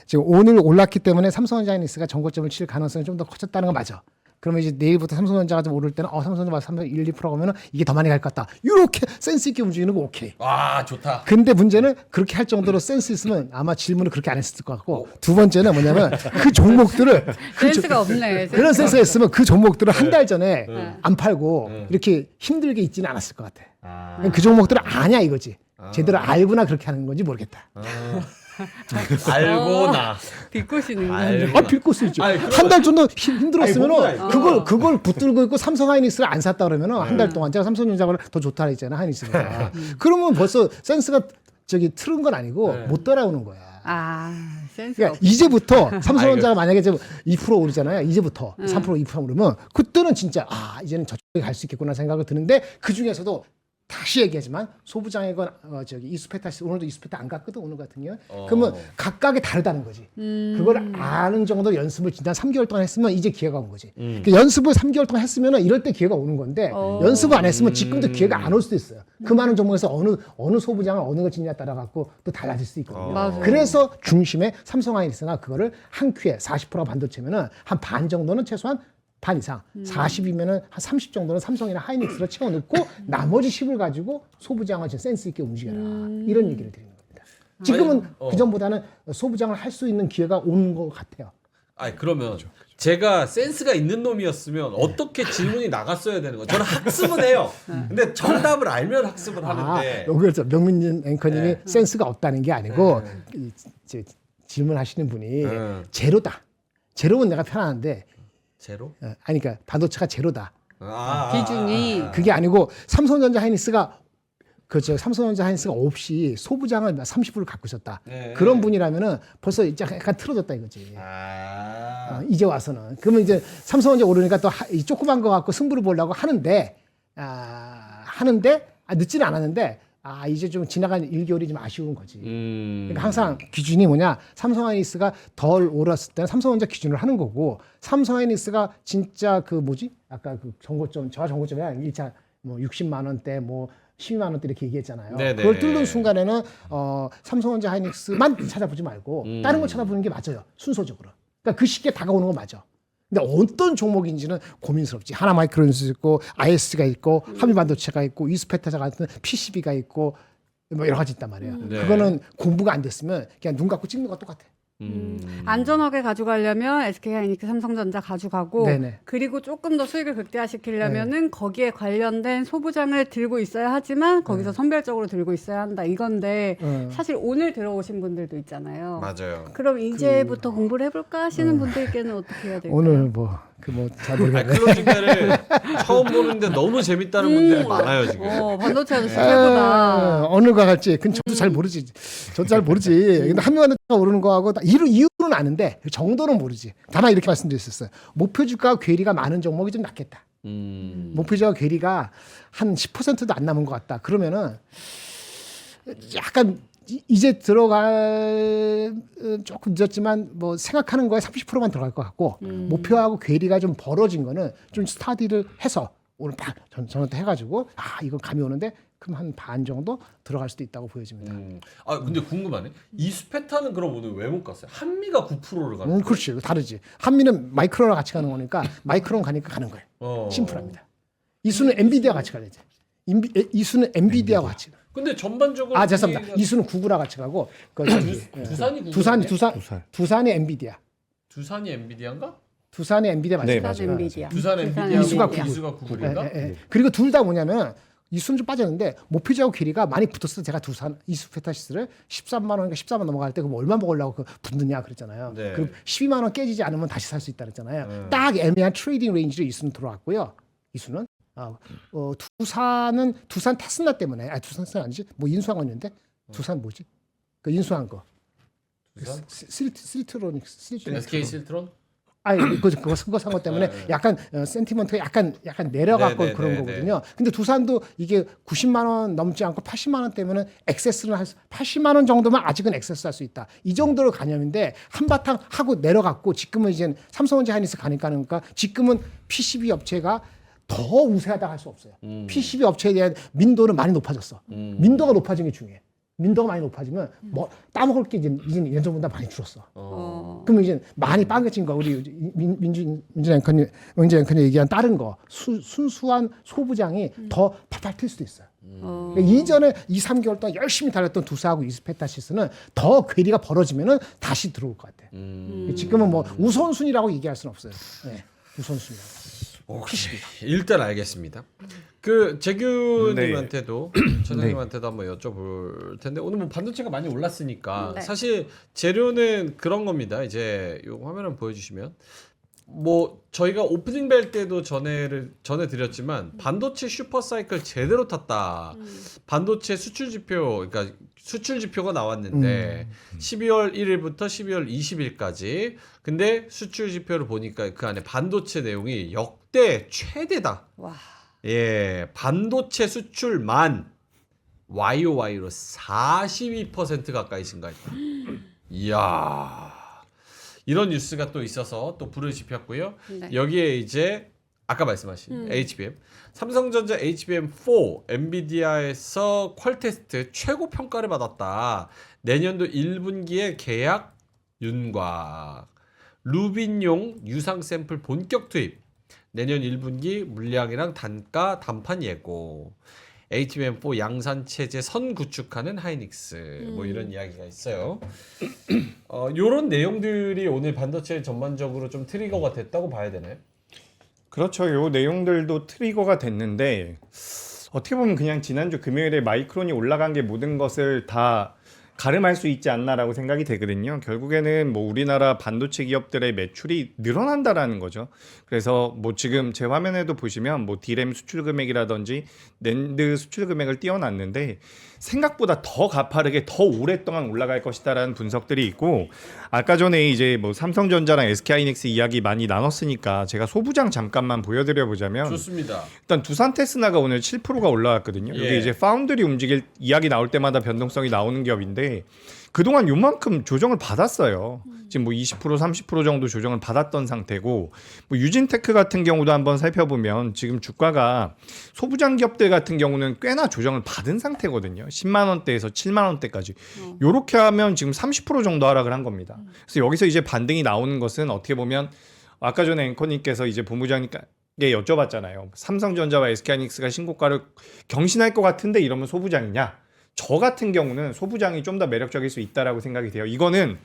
지금 오늘 올랐기 때문에 삼성전자 하이닉스가 전고점을 칠 가능성이 좀 더 커졌다는 건 맞아. 그러면 이제 내일부터 삼성전자가 좀 오를 때는 삼성전자 3, 1, 2% 가면은 이게 더 많이 갈 것 같다. 이렇게 센스 있게 움직이는 거 오케이. 아 좋다. 근데 문제는 그렇게 할 정도로 센스 있으면 아마 질문을 그렇게 안 했을 것 같고 두 번째는 뭐냐면 그 종목들을 센스가 없네. 그런 센스가 있으면 그 종목들을 한 달 전에 안 팔고 이렇게 힘들게 있지는 않았을 것 같아. 그 종목들을 아냐 이거지. 제대로 알고나 그렇게 하는 건지 모르겠다. 알고나. 비꼬시는 알고. 건데. 빌고 쓰죠. 아니, 한 달 정도 아니, 힘들었으면 뭔가 그걸 붙들고 있고 삼성 하이닉스를 안 샀다 그러면 한 달 동안 제가 삼성전자가 더 좋다 했잖아 하이닉스가. 그러면 벌써 센스가 저기 틀은 건 아니고 못 따라오는 거야. 센스가 그러니까 없. 이제부터 삼성전자가 만약에 지금 2% 오르잖아요. 이제부터 3% 2% 오르면 그때는 진짜 이제는 저쪽에 갈 수 있겠구나 생각이 드는데 그 중에서도 다시 얘기하지만 소부장이건 저기 이수페타 오늘도 이수페타 안 갔거든 오늘 같은 경우. 그러면 각각이 다르다는 거지. 그걸 아는 정도 연습을 진짜 3개월 동안 했으면 이제 기회가 온 거지. 그러니까 연습을 3개월 동안 했으면 이럴 때 기회가 오는 건데 연습을 안 했으면 지금도 기회가 안 올 수도 있어요. 그 많은 종목에서 어느 소부장을 어느 걸 짓냐에 따라 갖고 또 달라질 수 있거든요. 맞아요. 그래서 중심에 삼성 하이닉스나 그거를 한 큐에 40% 반도체면은 한 반 정도는 최소한 반 이상, 40이면은 한 30 정도는 삼성이나 하이닉스로 채워 넣고 나머지 10을 가지고 소부장을 좀 센스 있게 움직여라. 이런 얘기를 드리는 겁니다. 지금은 그 전보다는 소부장을 할 수 있는 기회가 오는 것 같아요. 아니 그러면 제가 센스가 있는 놈이었으면 어떻게 질문이 나갔어야 되는 거예요? 저는 학습은 해요. 근데 정답을 알면 학습을 하는데. 여기서 명민진 앵커님이 센스가 없다는 게 아니고 질문하시는 분이 제로다. 제로는 내가 편하는데 제로? 아니 그러니까 반도체가 제로다. 비중이 그게 아니고 삼성전자 하이닉스가 삼성전자 하이닉스가 없이 소부장을 30%를 갖고 있었다. 네. 그런 분이라면은 벌써 이제 약간 틀어졌다 이거지. 이제 와서는 그러면 이제 삼성전자 오르니까 또 이 조그만 거 갖고 승부를 보려고 하는데 늦지는 않았는데 이제 좀 지나간 1개월이 좀 아쉬운 거지. 그러니까 항상 기준이 뭐냐? 삼성 하이닉스가 덜 오랐을 때는 삼성전자 기준을 하는 거고, 삼성 하이닉스가 진짜 아까 그 정고점, 저하 정고점이 1차 뭐 60만 원대, 뭐 12만 원대 이렇게 얘기했잖아요. 네네. 그걸 뚫는 순간에는 삼성전자 하이닉스만 찾아보지 말고 다른 걸 찾아보는 게 맞아요. 순서적으로. 그러니까 그 시기에 다가오는 건 맞아. 근데 어떤 종목인지는 고민스럽지. 하나마이크론이 있고 IS가 있고 한미반도체가 있고 이스페타자 같은 PCB가 있고 뭐 여러 가지 있단 말이에요. 네. 그거는 공부가 안 됐으면 그냥 눈 감고 찍는 거 똑같아. 안전하게 가져가려면 SK하이닉스, 삼성전자 가져가고 네네. 그리고 조금 더 수익을 극대화시키려면은 거기에 관련된 소부장을 들고 있어야 하지만 거기서 선별적으로 들고 있어야 한다 이건데 사실 오늘 들어오신 분들도 있잖아요. 맞아요. 그럼 이제부터 공부를 해볼까 하시는 분들께는 어떻게 해야 될까요? 오늘 잘 모르겠네. 클로징가를 처음 보는데 너무 재밌다는 분들이 많아요 지금. 반도체 아저씨 최고다. 어느 가 갈지 그건 저도 잘 모르지. 저도 잘 모르지. 근데 한미반도체가 오르는 거하고 이유는 아는데 정도는 모르지. 다만 이렇게 말씀드렸었어요. 목표 주가 괴리가 많은 종목이 좀 낫겠다. 목표 주가 괴리가 한 10%도 안 남은 것 같다. 그러면은 약간 이제 들어갈 조금 늦었지만 뭐 생각하는 거에 30%만 들어갈 것 같고 목표하고 괴리가 좀 벌어진 거는 좀 스타디를 해서 오늘 저한테 해가지고 이건 감이 오는데 그럼 한 반 정도 들어갈 수도 있다고 보여집니다. 아 근데 궁금하네. 이스페타는 그럼 오늘 왜 못 갔어요? 한미가 9%를 가는. 그렇지, 다르지. 한미는 마이크론과 같이 가는 거니까 마이크론 가니까 가는 거예요. 심플합니다. 이수는 엔비디아 같이 가야 돼. 이수는 엔비디아와 같이. 근데 전반적으로 죄송합니다. 이수는 구글과 같이 가고 두산이 두산이 엔비디아. 두산이 엔비디아인가? 두산이 엔비디아 맞죠? 네, 두산 맞아요. 엔비디아. 두산 엔비디아 이수가 이수가 구글인가? 그리고 둘 다 뭐냐면 이수는 좀 빠졌는데 목표자하고 길이가 많이 붙었어. 제가 두산 이수페타시스를 13만 원인가 14만 원 넘어갈 때 그럼 얼마 먹으려고 붙느냐 그랬잖아요. 네. 그 12만 원 깨지지 않으면 다시 살 수 있다 그랬잖아요. 딱 애매한 트레이딩 레인지로 이수는 들어왔고요. 이수는 두산 테슬라 때문에 두산 아니지 뭐 인수한 거 있는데 두산 뭐지 그 인수한 거 두산? 실트로닉스 SK 실트론? 그거 산 것 때문에 약간 센티먼트가 약간 내려갔고 네, 네, 그런 네, 거거든요. 근데 두산도 이게 90만 원 넘지 않고 80만 원 때문에 액세스는 80만 원 정도면 아직은 액세스 할 수 있다. 이 정도로 가념인데 한바탕 하고 내려갔고 지금은 이제 삼성전자 하이닉스 가니까 지금은 PCB 업체가 더 우세하다 할 수 없어요. PCB 업체에 대한 민도는 많이 높아졌어. 민도가 높아진 게 중요해. 민도가 많이 높아지면 뭐 따먹을 게 이제 예전보다 많이 줄었어. 그러면 이제 많이 빵개친 거 우리 민주 앵커님 얘기한 다른 거 순수한 소부장이 더 팔팔 튈 수도 있어요. 그러니까 이전에 2-3개월 동안 열심히 달렸던 두사하고 이스페타시스는 더 괴리가 벌어지면은 다시 들어올 것 같아. 지금은 뭐 우선순위라고 얘기할 수는 없어요. 네, 우선순위라고. 일단 알겠습니다. 그 재규님한테도 천장님한테도 한번 여쭤볼 텐데 오늘 뭐 반도체가 많이 올랐으니까 사실 재료는 그런 겁니다. 이제 요 화면을 보여주시면 뭐 저희가 오프닝 벨 때도 전해 드렸지만 반도체 슈퍼 사이클 제대로 탔다. 반도체 수출 지표 그러니까 수출 지표가 나왔는데 12월 1일부터 12월 20일까지 근데 수출 지표를 보니까 그 안에 반도체 내용이 역대 최대다. 와. 예, 반도체 수출만 YOY로 42% 가까이 증가했다. 이야. 이런 뉴스가 또 있어서 또 불을 지폈고요. 네. 여기에 이제 아까 말씀하신 HBM, 삼성전자 HBM4 엔비디아에서 퀄 테스트 최고 평가를 받았다. 내년도 1분기에 계약 윤곽. 루빈용 유상 샘플 본격 투입. 내년 1분기 물량이랑 단가 단판 예고. HBM4 양산 체제 선 구축하는 하이닉스. 뭐 이런 이야기가 있어요. 요런 내용들이 오늘 반도체 전반적으로 좀 트리거가 됐다고 봐야 되나요? 그렇죠. 요 내용들도 트리거가 됐는데 어떻게 보면 그냥 지난주 금요일에 마이크론이 올라간 게 모든 것을 다 가름할 수 있지 않나라고 생각이 되거든요. 결국에는 뭐 우리나라 반도체 기업들의 매출이 늘어난다라는 거죠. 그래서 뭐 지금 제 화면에도 보시면 뭐 디램 수출 금액이라든지 낸드 수출 금액을 띄워놨는데 생각보다 더 가파르게 더 오랫동안 올라갈 것이다라는 분석들이 있고 아까 전에 이제 뭐 삼성전자랑 SK하이닉스 이야기 많이 나눴으니까 제가 소부장 잠깐만 보여드려 보자면 좋습니다. 일단 두산 테스나가 오늘 7%가 올라왔거든요. 예. 이게 이제 파운드리 움직일 이야기 나올 때마다 변동성이 나오는 기업인데 그동안 요만큼 조정을 받았어요. 지금 뭐 20% 30% 정도 조정을 받았던 상태고 뭐 유진테크 같은 경우도 한번 살펴보면 지금 주가가 소부장 기업들 같은 경우는 꽤나 조정을 받은 상태거든요. 10만 원대에서 7만 원대까지. 요렇게 하면 지금 30% 정도 하락을 한 겁니다. 그래서 여기서 이제 반등이 나오는 것은 어떻게 보면 아까 전에 앵커님께서 이제 본부장님께 여쭤봤잖아요. 삼성전자와 SK하이닉스가 신고가를 경신할 것 같은데 이러면 소부장이냐? 저 같은 경우는 소부장이 좀 더 매력적일 수 있다라고 생각이 돼요. 이거는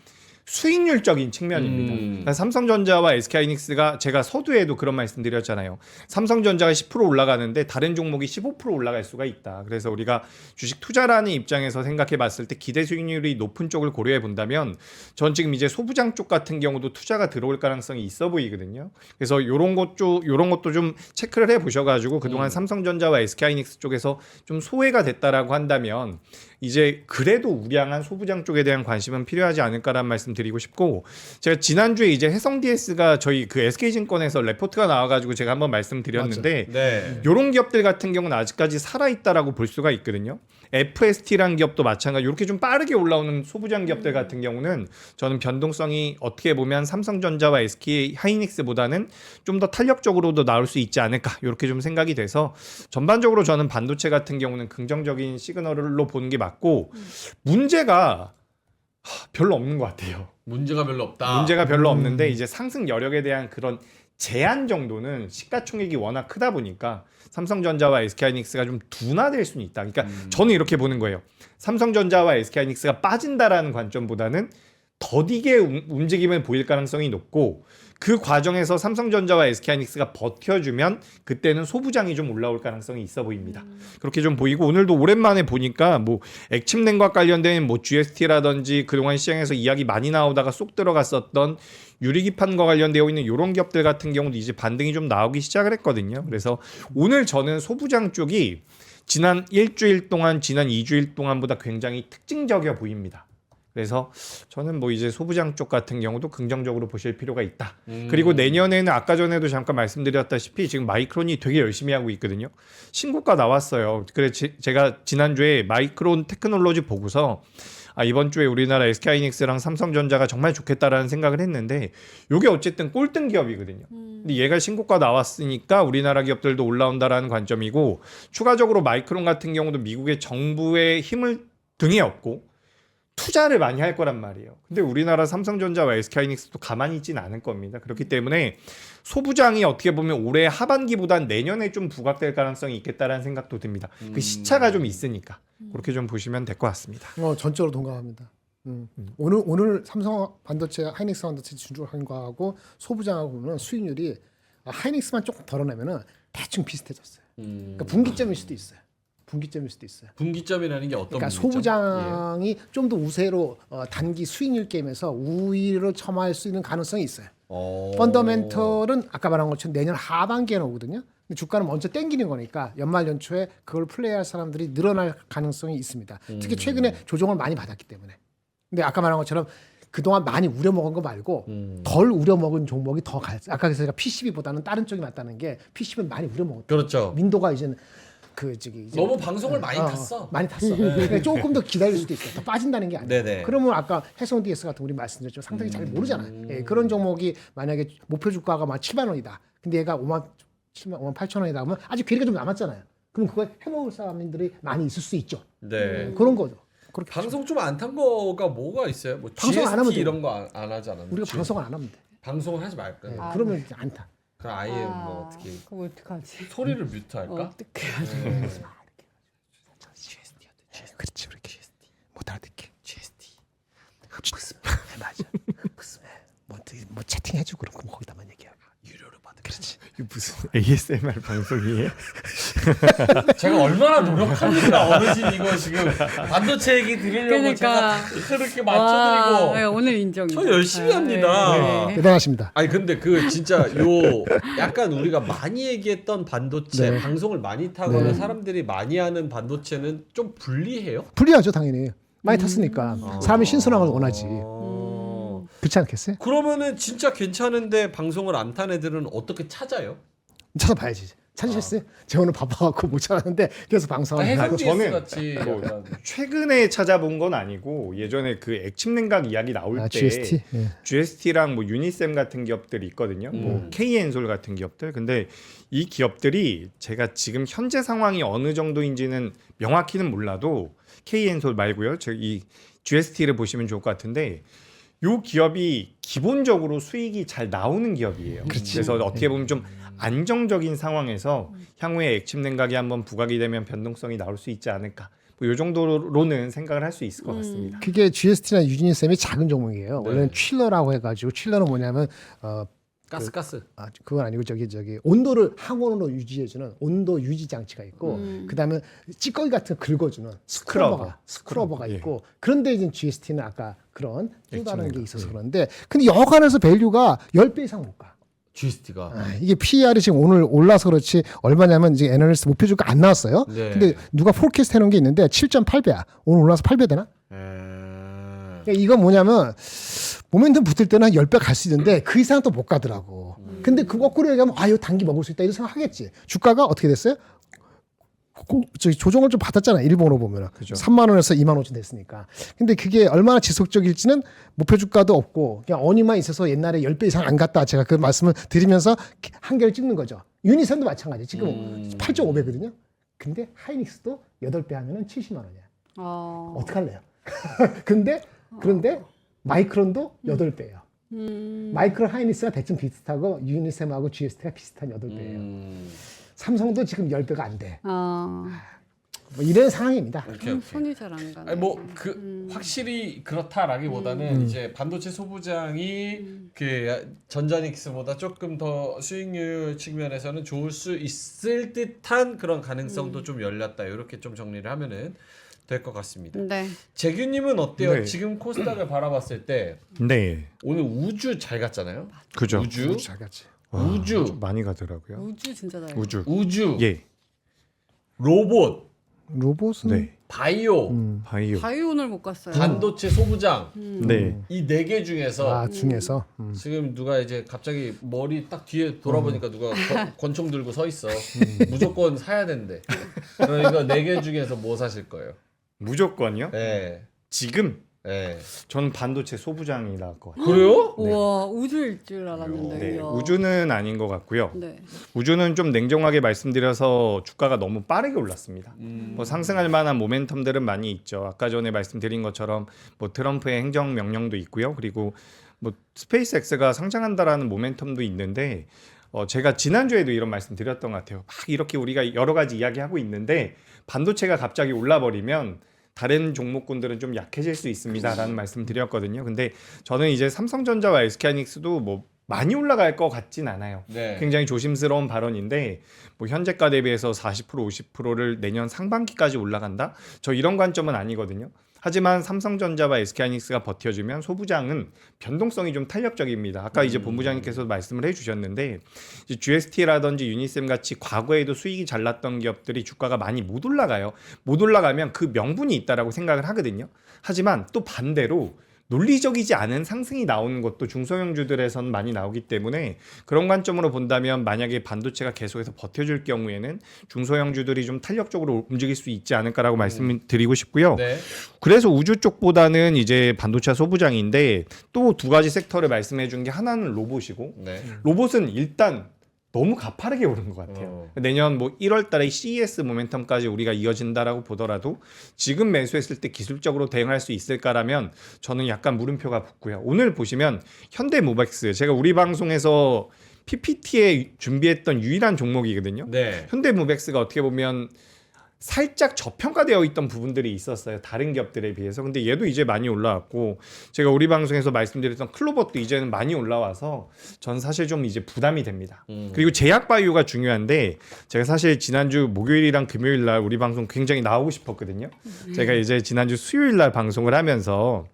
수익률적인 측면입니다. 그러니까 삼성전자와 SK하이닉스가 제가 서두에도 그런 말씀드렸잖아요. 삼성전자가 10% 올라가는데 다른 종목이 15% 올라갈 수가 있다. 그래서 우리가 주식 투자라는 입장에서 생각해 봤을 때 기대 수익률이 높은 쪽을 고려해 본다면 전 지금 이제 소부장 쪽 같은 경우도 투자가 들어올 가능성이 있어 보이거든요. 그래서 요런 것도 좀 체크를 해 보셔 가지고 그동안 삼성전자와 SK하이닉스 쪽에서 좀 소외가 됐다라고 한다면 이제 그래도 우량한 소부장 쪽에 대한 관심은 필요하지 않을까라는 말씀 드리고 싶고, 제가 지난주에 이제 해성DS가 저희 그 SK증권에서 레포트가 나와가지고 제가 한번 말씀드렸는데 네. 이런 기업들 같은 경우는 아직까지 살아있다라고 볼 수가 있거든요. FST라는 기업도 마찬가지. 이렇게 좀 빠르게 올라오는 소부장 기업들 같은 경우는 저는 변동성이 어떻게 보면 삼성전자와 SK하이닉스보다는 좀 더 탄력적으로도 나올 수 있지 않을까 이렇게 좀 생각이 돼서 전반적으로 저는 반도체 같은 경우는 긍정적인 시그널로 보는 게 맞고 문제가 별로 없는 것 같아요. 문제가 별로 없다. 문제가 별로 없는데 이제 상승 여력에 대한 그런 제한 정도는 시가총액이 워낙 크다 보니까 삼성전자와 SK하이닉스가 좀 둔화될 수는 있다. 그러니까 저는 이렇게 보는 거예요. 삼성전자와 SK하이닉스가 빠진다라는 관점보다는 더디게 움직임을 보일 가능성이 높고 그 과정에서 삼성전자와 SK하이닉스가 버텨주면 그때는 소부장이 좀 올라올 가능성이 있어 보입니다. 그렇게 좀 보이고 오늘도 오랜만에 보니까 뭐 액침냉과 관련된 뭐 GST라든지 그동안 시장에서 이야기 많이 나오다가 쏙 들어갔었던 유리기판과 관련되어 있는 이런 기업들 같은 경우도 이제 반등이 좀 나오기 시작을 했거든요. 그래서 오늘 저는 소부장 쪽이 지난 일주일 동안 지난 2주일 동안보다 굉장히 특징적이어 보입니다. 그래서 저는 뭐 이제 소부장 쪽 같은 경우도 긍정적으로 보실 필요가 있다. 그리고 내년에는 아까 전에도 잠깐 말씀드렸다시피 지금 마이크론이 되게 열심히 하고 있거든요. 신고가 나왔어요. 그래 제가 지난주에 마이크론 테크놀로지 보고서 이번 주에 우리나라 SK하이닉스랑 삼성전자가 정말 좋겠다라는 생각을 했는데 이게 어쨌든 꼴등 기업이거든요. 근데 얘가 신고가 나왔으니까 우리나라 기업들도 올라온다라는 관점이고 추가적으로 마이크론 같은 경우도 미국의 정부의 힘을 등에 업고 투자를 많이 할 거란 말이에요. 근데 우리나라 삼성전자와 SK하이닉스도 가만히 있지는 않을 겁니다. 그렇기 때문에 소부장이 어떻게 보면 올해 하반기보단 내년에 좀 부각될 가능성이 있겠다라는 생각도 듭니다. 그 시차가 좀 있으니까 그렇게 좀 보시면 될 것 같습니다. 전적으로 동감합니다. 오늘 삼성 반도체, 하이닉스 반도체 진출한 거하고 소부장하고 보면 수익률이 하이닉스만 조금 덜어내면은 대충 비슷해졌어요. 그러니까 분기점일 수도 있어요. 분기점일 수도 있어요. 분기점이라는 게 어떤 그러니까 분기점? 소부장이 좀 더 우세로 단기 수익률 게임에서 우위를 첨화할 수 있는 가능성이 있어요. 펀더멘털은 아까 말한 것처럼 내년 하반기에 나오거든요. 근데 주가는 먼저 땡기는 거니까 연말 연초에 그걸 플레이할 사람들이 늘어날 가능성이 있습니다. 특히 최근에 조정을 많이 받았기 때문에. 근데 아까 말한 것처럼 그동안 많이 우려먹은 거 말고 덜 우려먹은 종목이 더 아까 제가 PCB보다는 다른 쪽이 낫다는 게 PCB는 많이 우려먹었다. 그렇죠. 민도가 이제는 이제 너무 방송을 많이 탔어. 많이 탔어. 그러니까 조금 더 기다릴 수도 있어. 더 빠진다는 게 아니야. 네네. 그러면 아까 해성DS 같은 우리 말씀드렸죠. 상당히 잘 모르잖아요. 예, 그런 종목이 만약에 목표 주가가 막 7만 원이다. 근데 얘가 5만 8천 원이다 그러면 아직 괴리가 좀 남았잖아요. 그럼 그걸 해먹을 사람들이 많이 있을 수 있죠. 네. 그런 거죠. 그렇게 방송 좀 안 탄 거가 뭐가 있어요? 뭐 방송 안 하면 GST 돼요. 이런 거 안 하지 않았나? 우리가 방송을 안 하면 돼. 방송을 하지 말까? 예, 그러면 이제 안 타. 그럼 아예 뭐 어떻게 그럼 어떡하지? 소리를 뮤트할까? 어떻게 하지? 그렇지 그렇게 못 알아듣게. GST. 무슨 맞아. 무슨 뭐 채팅해주고 그런 거 거기다만 얘기하고. 유료로 받은. 그렇지. 이게 무슨 ASMR 방송이에요? 제가 얼마나 노력합니다. 어르신 이거 지금 반도체 얘기 드리려고 그러니까. 제가 그렇게 와, 맞춰드리고 네, 오늘 인정이죠. 저 열심히 합니다. 네. 대단하십니다. 아니 근데 그 진짜 요 약간 우리가 많이 얘기했던 반도체 네. 방송을 많이 타거나 네. 사람들이 많이 하는 반도체는 좀 불리해요? 불리하죠 당연히. 많이 탔으니까 사람이 신선한 걸 원하지. 그렇지 않겠어요? 그러면은 진짜 괜찮은데 방송을 안 탄 애들은 어떻게 찾아요? 찾아봐야지. 찾으셨어요? 제가 오늘 바빠갖고 못 찾았는데 그래서 방송하는 해상 거. DS 저는 같이 뭐 약간 최근에 찾아본 건 아니고 예전에 그 액침냉각 이야기 나올 때 GST. 예. GST랑 뭐 유니셈 같은 기업들이 있거든요. 뭐 K엔솔 같은 기업들. 근데 이 기업들이 제가 지금 현재 상황이 어느 정도인지는 명확히는 몰라도 K엔솔 말고요. 저이 GST를 보시면 좋을 것 같은데 요 기업이 기본적으로 수익이 잘 나오는 기업이에요. 그래서 어떻게 보면 좀 안정적인 상황에서 향후에 액침 냉각이 한번 부각이 되면 변동성이 나올 수 있지 않을까. 뭐 이 정도로는 생각을 할 수 있을 것 같습니다. 그게 GST나 유진쌤이 작은 종목이에요. 네. 원래는 칠러라고 해가지고 칠러는 뭐냐면 가스. 그건 아니고 저기 온도를 항온으로 유지해주는 온도 유지 장치가 있고 그다음에 찌꺼기 같은 거 긁어주는 스크러버가 예. 있고 그런데 이제 GST는 아까 그런 또 다른 게 있어서 그런데 근데 여간해서 밸류가 10배 이상 못 가. GST가. 이게 PER이 지금 오늘 올라서 그렇지 얼마냐면 이제 애널리스트 목표 주가 안 나왔어요. 네. 근데 누가 포캐스트 해놓은 게 있는데 7.8배야. 오늘 올라서 8배 되나? 그러니까 이건 뭐냐면 모멘텀 붙을 때는 한 10배 갈 수 있는데 그 이상 또 못 가더라고. 근데 그 거꾸로 얘기하면 이거 단기 먹을 수 있다 이런 생각 하겠지. 주가가 어떻게 됐어요? 저기 조정을 좀 받았잖아. 일본으로 보면은 그죠. 3만 원에서 2만 5천 됐으니까. 근데 그게 얼마나 지속적일지는 목표 주가도 없고 그냥 어니만 있어서 옛날에 10배 이상 안 갔다. 제가 그 말씀을 드리면서 한계를 찍는 거죠. 유니선도 마찬가지. 지금 8.5배거든요. 근데 하이닉스도 8배 하면은 70만 원이야. 어떡할래요? 그런데 마이크론도 8배예요. 마이크론 하이닉스가 대충 비슷하고 유니셈하고 GST가 비슷한 8배예요. 삼성도 지금 10배가 안 돼. 뭐 이런 상황입니다. 오케이. 손이 잘 안 가네. 아니 확실히 그렇다라기보다는 이제 반도체 소부장이 그 전자닉스보다 조금 더 수익률 측면에서는 좋을 수 있을 듯한 그런 가능성도 좀 열렸다. 이렇게 좀 정리를 하면은 될 것 같습니다. 네. 재규님은 어때요? 네. 지금 코스닥을 바라봤을 때 네, 오늘 우주 잘 갔잖아요. 그죠. 우주, 잘 갔지. 우주, 좀 많이 가더라고요. 우주 진짜 잘. 우주. 예. 로봇, 로봇은 네. 바이오, 바이오. 바이오 오늘 못 갔어요. 반도체 소부장 네. 이 네 개 중에서 중에서 지금 누가 이제 갑자기 머리 딱 뒤에 돌아보니까 누가 권총 들고 서 있어. 무조건 사야 된대. 그러니까 네 개 중에서 뭐 사실 거예요? 무조건요? 예. 지금 예. 저는 반도체 소부장이 나을 것 같아요. 그래요? 우와 우주일 줄 알았는데. 네, 이야. 우주는 아닌 것 같고요. 네. 우주는 좀 냉정하게 말씀드려서 주가가 너무 빠르게 올랐습니다. 뭐 상승할 만한 모멘텀들은 많이 있죠. 아까 전에 말씀드린 것처럼 뭐 트럼프의 행정 명령도 있고요. 그리고 뭐 스페이스X가 상장한다라는 모멘텀도 있는데 제가 지난주에도 이런 말씀 드렸던 것 같아요. 막 이렇게 우리가 여러 가지 이야기하고 있는데 반도체가 갑자기 올라버리면 다른 종목군들은 좀 약해질 수 있습니다라는 말씀 드렸거든요. 근데 저는 이제 삼성전자와 SK하이닉스도 뭐 많이 올라갈 것 같진 않아요. 네. 굉장히 조심스러운 발언인데 뭐 현재가 대비해서 40% 50%를 내년 상반기까지 올라간다? 저 이런 관점은 아니거든요. 하지만 삼성전자와 SK하이닉스가 버텨주면 소부장은 변동성이 좀 탄력적입니다. 아까 이제 본부장님께서 말씀을 해주셨는데 이제 GST라든지 유니셈 같이 과거에도 수익이 잘 났던 기업들이 주가가 많이 못 올라가요. 못 올라가면 그 명분이 있다라고 생각을 하거든요. 하지만 또 반대로 논리적이지 않은 상승이 나오는 것도 중소형주들에선 많이 나오기 때문에 그런 관점으로 본다면 만약에 반도체가 계속해서 버텨줄 경우에는 중소형주들이 좀 탄력적으로 움직일 수 있지 않을까라고 말씀드리고 싶고요. 네. 그래서 우주 쪽보다는 이제 반도체 소부장인데 또 두 가지 섹터를 말씀해 준 게 하나는 로봇이고 네. 로봇은 일단 너무 가파르게 오른 것 같아요. 내년 뭐 1월 달에 CES 모멘텀까지 우리가 이어진다라고 보더라도 지금 매수했을 때 기술적으로 대응할 수 있을까라면 저는 약간 물음표가 붙고요. 오늘 보시면 현대모백스 제가 우리 방송에서 PPT에 준비했던 유일한 종목이거든요. 네. 현대모백스가 어떻게 보면 살짝 저평가되어 있던 부분들이 있었어요. 다른 기업들에 비해서. 근데 얘도 이제 많이 올라왔고 제가 우리 방송에서 말씀드렸던 클로버도 이제는 많이 올라와서 전 사실 좀 이제 부담이 됩니다. 그리고 제약바이오가 중요한데 제가 사실 지난주 목요일이랑 금요일 날 우리 방송 굉장히 나오고 싶었거든요. 제가 이제 지난주 수요일 날 방송을 하면서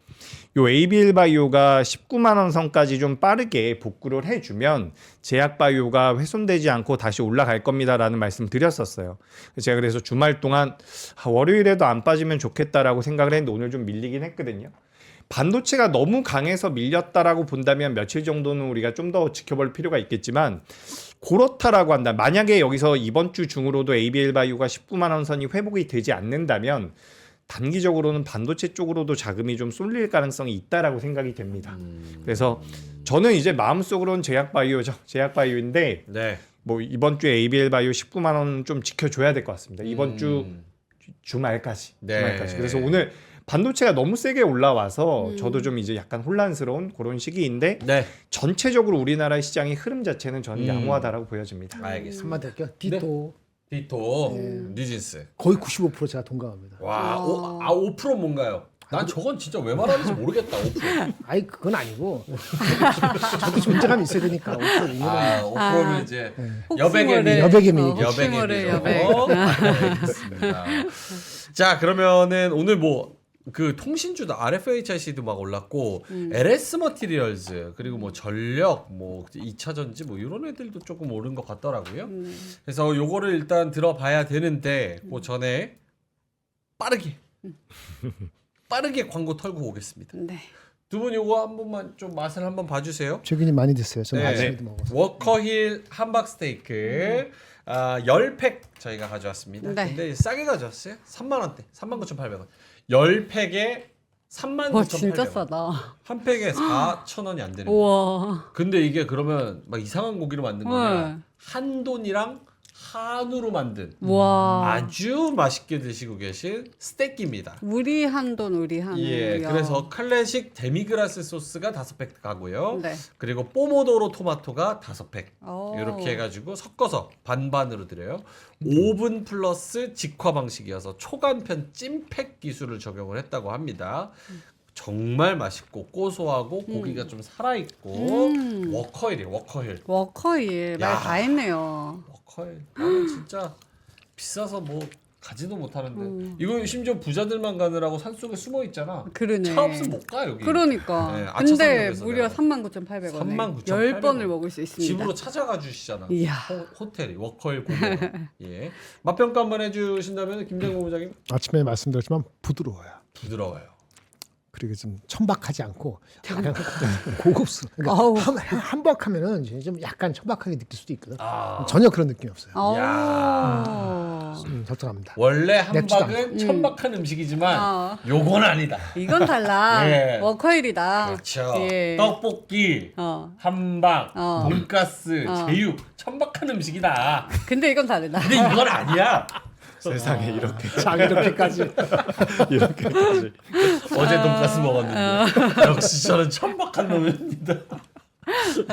요 ABL바이오가 19만 원 선까지 좀 빠르게 복구를 해주면 제약바이오가 훼손되지 않고 다시 올라갈 겁니다라는 말씀 드렸었어요. 제가 그래서 주말 동안 월요일에도 안 빠지면 좋겠다라고 생각을 했는데 오늘 좀 밀리긴 했거든요. 반도체가 너무 강해서 밀렸다라고 본다면 며칠 정도는 우리가 좀 더 지켜볼 필요가 있겠지만 그렇다라고 한다. 만약에 여기서 이번 주 중으로도 ABL바이오가 19만 원 선이 회복이 되지 않는다면 단기적으로는 반도체 쪽으로도 자금이 좀 쏠릴 가능성이 있다라고 생각이 됩니다. 그래서 저는 이제 마음속으로는 제약바이오죠. 제약바이오인데 네. 뭐 이번 주에 ABL바이오 19만 원 좀 지켜줘야 될 것 같습니다. 이번 주 주말까지. 네. 주말까지. 그래서 오늘 반도체가 너무 세게 올라와서 저도 좀 이제 약간 혼란스러운 그런 시기인데 네. 전체적으로 우리나라 시장의 흐름 자체는 저는 양호하다라고 보여집니다. 알겠습니다. 한마디 할게요. 디토 디토 뉴진스. 거의 95% 제가 동감합니다. 와, 5% 뭔가요? 난 저건 진짜 왜 말하는지 모르겠다. 5%. 아이 그건 아니고 저도 존재감이 있어야 되니까 5% 아, 5%는 이제 혹시 여백의 모를- 미. 여백의 미. 혹시 모를 여백. 알겠습니다. 자, 그러면은 오늘 뭐 그 통신주도 RFHIC도 막 올랐고 LS 머티리얼즈 그리고 뭐 전력 뭐 2차 전지 뭐 이런 애들도 조금 오른 것 같더라고요. 그래서 요거를 일단 들어봐야 되는데 그 전에 빠르게 광고 털고 오겠습니다. 네. 두 분 요거 한 번만 좀 맛을 한번 봐주세요. 최근에 많이 드세요. 저는 네. 아침에도 먹었어요. 워커힐 함박 스테이크 10팩 저희가 가져왔습니다. 네. 근데 싸게 가져왔어요. 3만 원대, 39,800원. 10팩에 39,800원. 와 진짜 싸다. 한 팩에 4,000원이 안 되는 거예요. 우와. 근데 이게 그러면 막 이상한 고기로 만든 거냐? 네. 한돈이랑 한우로 만든 와. 아주 맛있게 드시고 계신 스테이크입니다. 우리 한돈 우리 한우. 예, 그래서 클래식 데미그라스 소스가 5팩 가고요. 네. 그리고 포모도로 토마토가 5팩. 오. 이렇게 해가지고 섞어서 반반으로 드려요. 오븐 플러스 직화 방식이어서 초간편 찜팩 기술을 적용을 했다고 합니다. 정말 맛있고 고소하고 고기가 좀 살아있고 워커힐이에요. 워커힐. 워커힐 야. 말 다 했네요. 워커힐. 나는 진짜 비싸서 뭐 가지도 못하는데 이거 심지어 부자들만 가느라고 산속에 숨어 있잖아. 그러네. 차 없으면 못 가 여기. 그러니까. 네, 근데 아차산역에서 무려 내가. 39,800원에 39,800원. 10번을 먹을 수 있습니다. 집으로 찾아가 주시잖아. 이야. 호텔이 워커힐 고객. 예. 맛평가 한번 해주신다면 김정국 부장님 아침에 말씀드렸지만 부드러워요. 부드러워요. 그리고 좀 천박하지 않고 약간 고급스러워. 아우. 그러니까 한박하면은 좀 약간 천박하게 느낄 수도 있거든. 아. 전혀 그런 느낌이 없어요. 야. 적당합니다. 원래 맵지도 함박은 천박한 음식이지만 어. 요건 아니다. 이건 달라. 예. 워커힐이다. 그렇죠. 예. 떡볶이, 어. 함박, 어. 돈가스, 어. 제육 천박한 음식이다. 근데 이건 다르다. 근데 이건 아니야. 세상에 이렇게 자 이렇게까지 이렇게까지 어제 돈가스 먹었는데 역시 저는 천박한 놈입니다.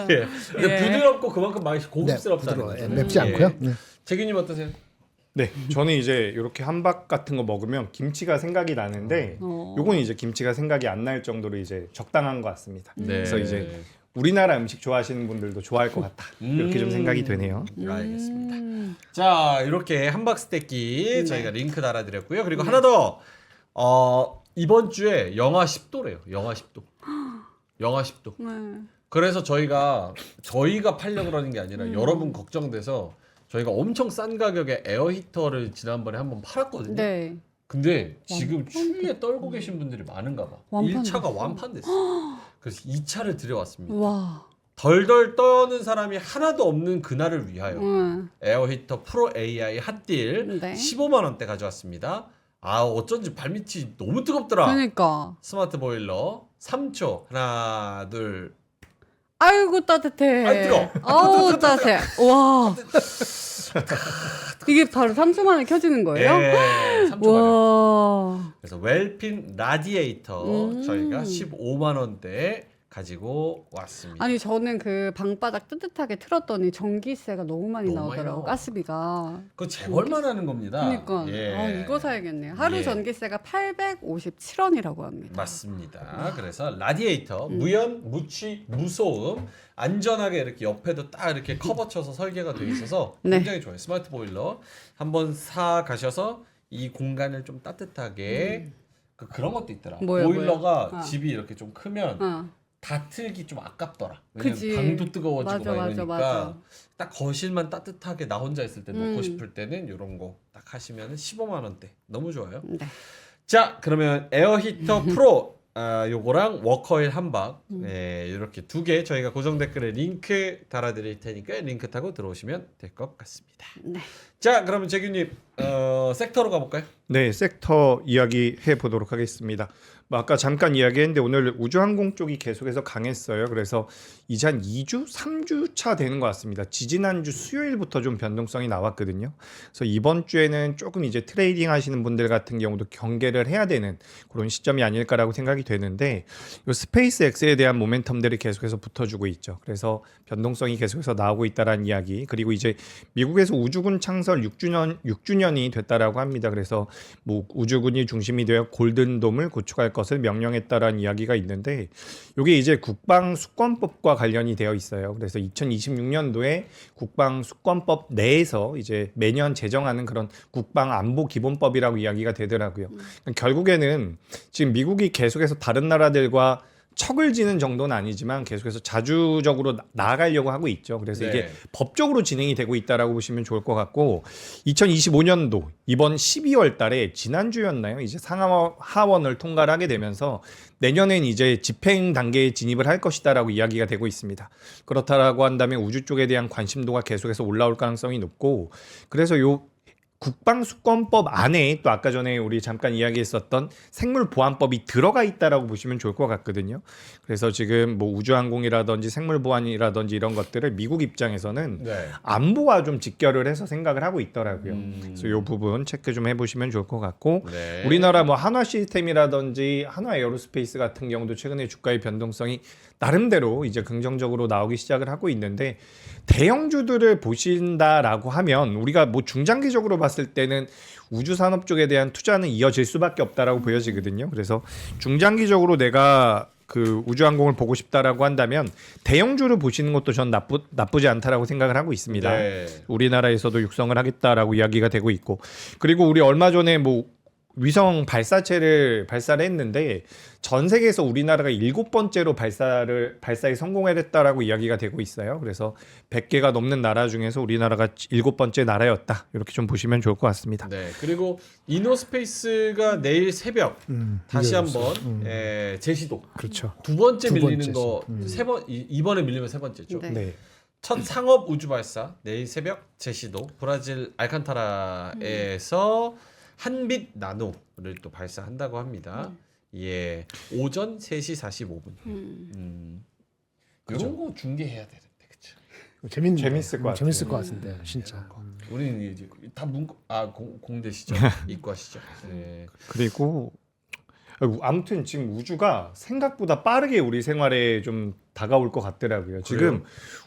예. 근데 예. 부드럽고 그만큼 맛이 네, 고급스럽다는 부드러워요. 거죠. 맵지 않고요. 네. 재균님 어떠세요? 네, 저는 이제 이렇게 함박 같은 거 먹으면 김치가 생각이 나는데 요건 이제 김치가 생각이 안 날 정도로 이제 적당한 것 같습니다. 네. 그래서 이제 우리나라 음식 좋아하시는 분들도 좋아할 것 같다. 이렇게 좀 생각이 되네요. 알겠습니다. 자, 이렇게 함박 스테이크 저희가 링크 달아드렸고요. 그리고 하나 더 이번 주에 영하 10도래요. 영하 10도. 영하 10도. 네. 그래서 저희가 팔려고 그러는 게 아니라 여러분 걱정돼서 저희가 엄청 싼 가격에 에어 히터를 지난번에 한번 팔았거든요. 네. 근데 지금 추위에 떨고 계신 분들이 많은가 봐. 완판됐어. 1차가 완판됐어. 그래서 2차를 들여왔습니다. 와. 덜덜 떠는 사람이 하나도 없는 그날을 위하여 응. 에어 히터 프로 AI 핫딜 네. 15만 원대 가져왔습니다. 아, 어쩐지 발밑이 너무 뜨겁더라. 그러니까. 스마트 보일러 3초. 하나, 둘. 아이고 따뜻해. 아이, 뜨거워. 아우 따뜻해. 와. 이게 바로 3초 만에 켜지는 거예요? 예, 3초 만에. 와. 그래서 웰핀 라디에이터 저희가 15만 원대에 가지고 왔습니다. 아니 저는 그 방바닥 뜨뜻하게 틀었더니 전기세가 너무 많이 너무 많이 나오더라고. 나와. 가스비가. 그거 재벌만 하는 겁니다. 그러니까 예. 아, 이거 사야겠네요. 하루 예. 전기세가 857원이라고 합니다. 맞습니다. 그래서 라디에이터 무연, 무취, 무소음 안전하게 이렇게 옆에도 딱 이렇게 커버 쳐서 설계가 되어 있어서 네. 굉장히 좋아요. 스마트 보일러 한번 사 가셔서 이 공간을 좀 따뜻하게 그런 것도 있더라. 뭐요, 보일러가 뭐요? 어. 집이 이렇게 좀 크면 어. 다 틀기 좀 아깝더라. 왜냐면 그치. 방도 뜨거워지고 맞아, 막 맞아, 이러니까 맞아. 딱 거실만 따뜻하게 나 혼자 있을 때 놓고 싶을 때는 이런 거 딱 하시면 15만 원대 너무 좋아요. 네. 자, 그러면 에어 히터 프로 요거랑 워커힐 함박 네, 이렇게 두 개 저희가 고정 댓글에 링크 달아드릴 테니까 링크 타고 들어오시면 될 것 같습니다. 네. 자, 그러면 재균님 섹터로 가볼까요? 네, 섹터 이야기 해 보도록 하겠습니다. 뭐 아까 잠깐 이야기했는데 오늘 우주항공 쪽이 계속해서 강했어요. 그래서 이제 한 2주, 3주 차 되는 것 같습니다. 지지난주 수요일부터 좀 변동성이 나왔거든요. 그래서 이번 주에는 조금 이제 트레이딩 하시는 분들 같은 경우도 경계를 해야 되는 그런 시점이 아닐까라고 생각이 되는데 이 스페이스 X에 대한 모멘텀들이 계속해서 붙어주고 있죠. 그래서 변동성이 계속해서 나오고 있다라는 이야기. 그리고 이제 미국에서 우주군 창설 6주년이 됐다라고 합니다. 그래서 뭐 우주군이 중심이 되어 골든돔을 구축할 것을 명령했다라는 이야기가 있는데 이게 이제 국방수권법과 관련이 되어 있어요. 그래서 2026년도에 국방수권법 내에서 이제 매년 제정하는 그런 국방안보기본법이라고 이야기가 되더라고요. 결국에는 지금 미국이 계속해서 다른 나라들과 척을 지는 정도는 아니지만 계속해서 자주적으로 나아가려고 하고 있죠. 그래서 네. 이게 법적으로 진행이 되고 있다라고 보시면 좋을 것 같고 2025년도 이번 12월 달에 지난주였나요? 이제 상하원을 통과를 하게 되면서 내년엔 이제 집행 단계에 진입을 할 것이다라고 이야기가 되고 있습니다. 그렇다라고 한다면 우주 쪽에 대한 관심도가 계속해서 올라올 가능성이 높고 그래서 요 국방수권법 안에 또 아까 전에 우리 잠깐 이야기했었던 생물보안법이 들어가 있다라고 보시면 좋을 것 같거든요. 그래서 지금 뭐 우주항공이라든지 생물보안이라든지 이런 것들을 미국 입장에서는 네. 안보와 좀 직결을 해서 생각을 하고 있더라고요. 그래서 이 부분 체크 좀 해보시면 좋을 것 같고 네. 우리나라 뭐 한화 시스템이라든지 한화 에어로스페이스 같은 경우도 최근에 주가의 변동성이 나름대로 이제 긍정적으로 나오기 시작을 하고 있는데 대형주들을 보신다라고 하면 우리가 뭐 중장기적으로 봤을 때는 우주 산업 쪽에 대한 투자는 이어질 수밖에 없다라고 보여지거든요. 그래서 중장기적으로 내가 그 우주항공을 보고 싶다라고 한다면 대형주를 보시는 것도 전 나쁘지 않다라고 생각을 하고 있습니다. 네. 우리나라에서도 육성을 하겠다라고 이야기가 되고 있고 그리고 우리 얼마 전에 뭐 위성 발사체를 발사를 했는데 전 세계에서 우리나라가 7번째로 발사에 성공했다라고 이야기가 되고 있어요. 그래서 100개가 넘는 나라 중에서 우리나라가 7번째 나라였다. 이렇게 좀 보시면 좋을 것 같습니다. 네. 그리고 이노스페이스가 내일 새벽 다시 이어졌어. 한번 제시도 그렇죠. 두 번째 두 밀리는 번째죠. 거 세 번 이번에 밀리면 세 번째죠. 네. 네. 첫 상업 우주 발사 내일 새벽 제시도 브라질 알칸타라에서 한빛 나노를 또 발사한다고 합니다. 예, 오전 3시 45분. 이런 거 중계해야 되는데, 그렇죠? 재밌을 것 같아요. 재밌을 것 같은데 진짜. 우리는 이제 다 공대시죠, 이과시죠. 네. 그리고 아무튼 지금 우주가 생각보다 빠르게 우리 생활에 좀 다가올 것 같더라고요. 지금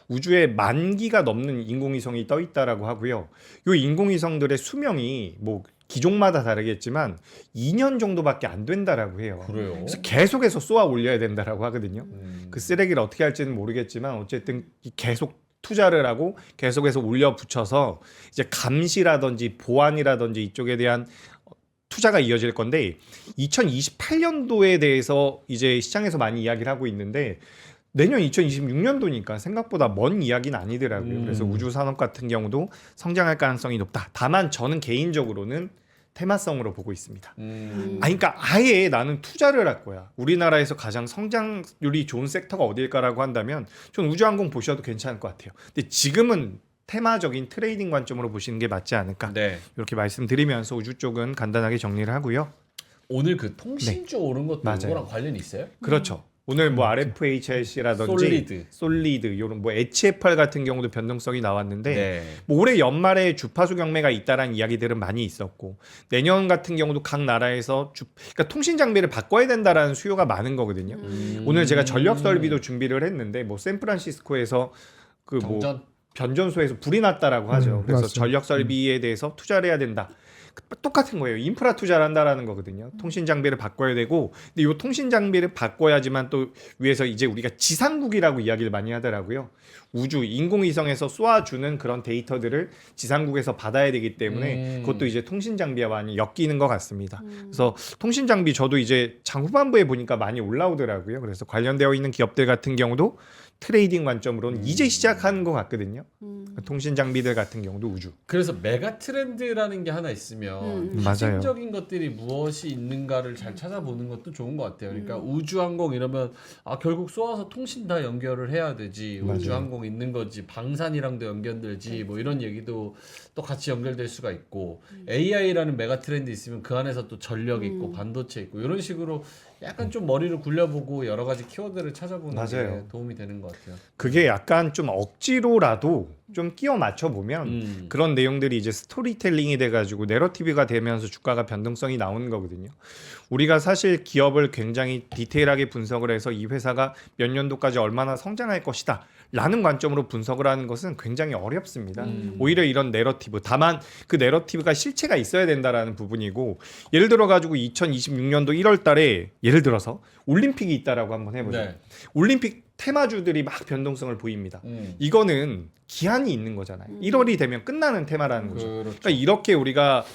우주에 10,000기가 넘는 인공위성이 떠 있다라고 하고요. 이 인공위성들의 수명이 뭐 기종마다 다르겠지만 2년 정도밖에 안 된다라고 해요. 그래요? 그래서 계속해서 쏘아 올려야 된다라고 하거든요. 그 쓰레기를 어떻게 할지는 모르겠지만 어쨌든 계속 투자를 하고 계속해서 올려 붙여서 이제 감시라든지 보안이라든지 이쪽에 대한 투자가 이어질 건데 2028년도에 대해서 이제 시장에서 많이 이야기를 하고 있는데 내년 2026년도니까 생각보다 먼 이야기는 아니더라고요. 그래서 우주 산업 같은 경우도 성장할 가능성이 높다. 다만 저는 개인적으로는 테마성으로 보고 있습니다. 그러니까 아예 나는 투자를 할 거야. 우리나라에서 가장 성장률이 좋은 섹터가 어딜까라고 한다면 전 우주항공 보셔도 괜찮을 것 같아요. 근데 지금은 테마적인 트레이딩 관점으로 보시는 게 맞지 않을까. 네. 이렇게 말씀드리면서 우주 쪽은 간단하게 정리를 하고요. 오늘 그 통신주 오른 것도 맞아요. 이거랑 관련이 있어요? 그렇죠. 오늘 뭐 RFHLC라든지 솔리드 이런 뭐 HFR 같은 경우도 변동성이 나왔는데 네. 뭐 올해 연말에 주파수 경매가 있다라는 이야기들은 많이 있었고 내년 같은 경우도 각 나라에서 그러니까 통신 장비를 바꿔야 된다라는 수요가 많은 거거든요. 오늘 제가 전력 설비도 준비를 했는데 뭐 샌프란시스코에서 그 뭐 정전? 변전소에서 불이 났다라고 하죠. 그래서 맞습니다. 전력 설비에 대해서 투자를 해야 된다. 똑같은 거예요. 인프라 투자를 한다라는 거거든요. 통신 장비를 바꿔야 되고, 근데 이 통신 장비를 바꿔야지만 또 위에서 이제 우리가 지상국이라고 이야기를 많이 하더라고요. 우주 인공위성에서 쏘아주는 그런 데이터들을 지상국에서 받아야 되기 때문에 그것도 이제 통신 장비와 많이 엮이는 것 같습니다. 그래서 통신 장비 저도 이제 장후반부에 보니까 많이 올라오더라고요. 그래서 관련되어 있는 기업들 같은 경우도 트레이딩 관점으로는 이제 시작하는 것 같거든요. 통신 장비들 같은 경우도 우주. 그래서 메가 트렌드라는 게 하나 있으면 보면 맞아요. 특징적인 것들이 무엇이 있는가를 잘 찾아보는 것도 좋은 것 같아요. 그러니까 우주항공 이러면 결국 쏘아서 통신 다 연결을 해야 되지. 우주항공 있는 거지. 방산이랑도 연결되지. 뭐 이런 얘기도 또 같이 연결될 수가 있고 AI라는 메가 트렌드 있으면 그 안에서 또 전력 있고 반도체 있고 이런 식으로 약간 좀 머리를 굴려보고 여러 가지 키워드를 찾아보는 맞아요. 게 도움이 되는 것 같아요. 그게 약간 좀 억지로라도 좀 끼워 맞춰 보면 그런 내용들이 이제 스토리텔링이 돼가지고 내러티브가 되면서 주가가 변동성이 나오는 거거든요. 우리가 사실 기업을 굉장히 디테일하게 분석을 해서 이 회사가 몇 년도까지 얼마나 성장할 것이다 라는 관점으로 분석을 하는 것은 굉장히 어렵습니다. 오히려 이런 내러티브, 다만 그 내러티브가 실체가 있어야 된다라는 부분이고, 예를 들어 가지고 2026년도 1월 달에 예를 들어서 올림픽이 있다라고 한번 해보죠. 네. 올림픽 테마주들이 막 변동성을 보입니다. 이거는 기한이 있는 거잖아요. 1월이 되면 끝나는 테마라는 거죠. 그렇죠. 그러니까 이렇게 우리가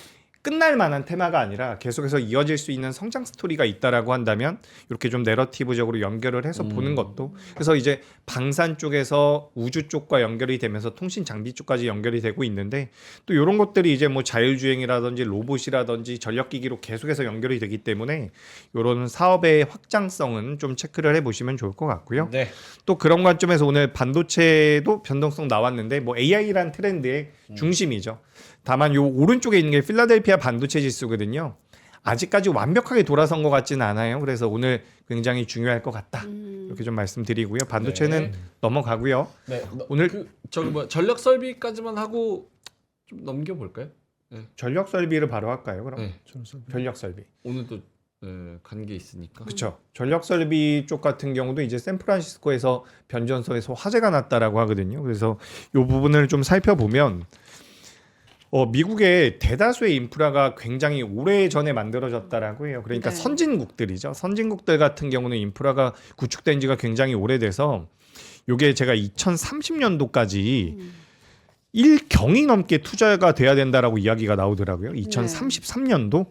끝날 만한 테마가 아니라 계속해서 이어질 수 있는 성장 스토리가 있다라고 한다면 이렇게 좀 내러티브적으로 연결을 해서 보는 것도, 그래서 이제 방산 쪽에서 우주 쪽과 연결이 되면서 통신 장비 쪽까지 연결이 되고 있는데, 또 이런 것들이 이제 뭐 자율주행이라든지 로봇이라든지 전력기기로 계속해서 연결이 되기 때문에 이런 사업의 확장성은 좀 체크를 해보시면 좋을 것 같고요. 네. 또 그런 관점에서 오늘 반도체도 변동성 나왔는데 뭐 AI란 트렌드의 중심이죠. 다만 요 오른쪽에 있는 게 필라델피아 반도체 지수거든요. 아직까지 완벽하게 돌아선 것 같지는 않아요. 그래서 오늘 굉장히 중요할 것 같다. 이렇게 좀 말씀드리고요. 반도체는 네. 넘어가고요. 네. 오늘 저기 뭐 전력 설비까지만 하고 좀 넘겨 볼까요? 전력 설비를 바로 할까요? 그럼 네. 전력 설비. 오늘도 간 게 있으니까. 그렇죠. 전력 설비 쪽 같은 경우도 이제 샌프란시스코에서 변전소에서 화재가 났다라고 하거든요. 그래서 이 부분을 좀 살펴보면 미국의 대다수의 인프라가 굉장히 오래 전에 만들어졌다라고 해요. 그러니까 네. 선진국들이죠. 선진국들 같은 경우는 인프라가 구축된 지가 굉장히 오래돼서 요게 제가 2030년도까지 1경이 넘게 투자가 돼야 된다라고 이야기가 나오더라고요. 2033년도.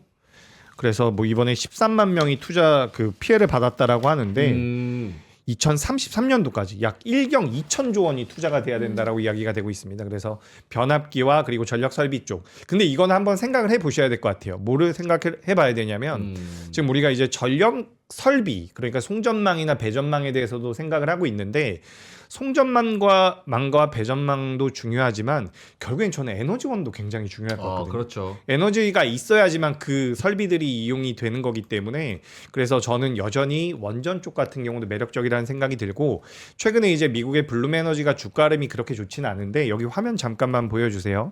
그래서 뭐 이번에 13만 명이 투자 그 피해를 받았다라고 하는데 2033년도까지 약 1경 2천조 원이 투자가 돼야 된다라고 이야기가 되고 있습니다. 그래서 변압기와 그리고 전력 설비 쪽. 근데 이건 한번 생각을 해 보셔야 될 것 같아요. 뭐를 생각해 봐야 되냐면 지금 우리가 이제 전력 설비, 그러니까 송전망이나 배전망에 대해서도 생각을 하고 있는데, 송전망과 배전망도 중요하지만 결국엔 저는 에너지원도 굉장히 중요할 것 같거든요. 그렇죠. 에너지가 있어야지만 그 설비들이 이용이 되는 거기 때문에, 그래서 저는 여전히 원전 쪽 같은 경우도 매력적이라는 생각이 들고, 최근에 이제 미국의 블룸 에너지가 주가 흐름이 그렇게 좋지는 않은데, 여기 화면 잠깐만 보여주세요.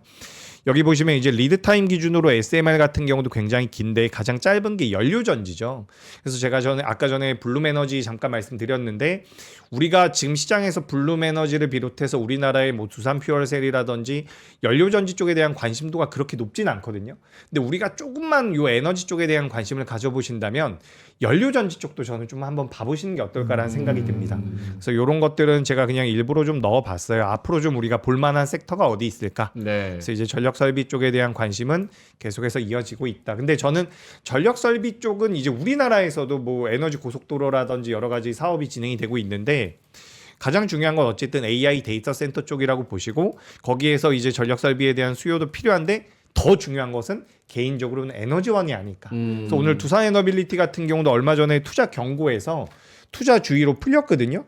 여기 보시면 이제 리드 타임 기준으로 SMR 같은 경우도 굉장히 긴데 가장 짧은 게 연료전지죠. 그래서 제가 아까 전에 블룸 에너지 잠깐 말씀드렸는데, 우리가 지금 시장에서 블룸 에너지를 비롯해서 우리나라의 뭐 두산 퓨얼셀이라든지 연료전지 쪽에 대한 관심도가 그렇게 높진 않거든요. 근데 우리가 조금만 요 에너지 쪽에 대한 관심을 가져보신다면 연료전지 쪽도 저는 좀 한번 봐보시는 게 어떨까라는 생각이 듭니다. 그래서 이런 것들은 제가 그냥 일부러 좀 넣어봤어요. 앞으로 좀 우리가 볼만한 섹터가 어디 있을까. 네. 그래서 이제 전력 설비 쪽에 대한 관심은 계속해서 이어지고 있다. 근데 저는 전력 설비 쪽은 이제 우리나라에서도 뭐 에너지 고속도로라든지 여러 가지 사업이 진행이 되고 있는데, 가장 중요한 건 어쨌든 AI 데이터 센터 쪽이라고 보시고, 거기에서 이제 전력 설비에 대한 수요도 필요한데 더 중요한 것은 개인적으로는 에너지원이 아닐까. 그래서 오늘 두산 에너빌리티 같은 경우도 얼마 전에 투자 경고에서 투자 주의로 풀렸거든요.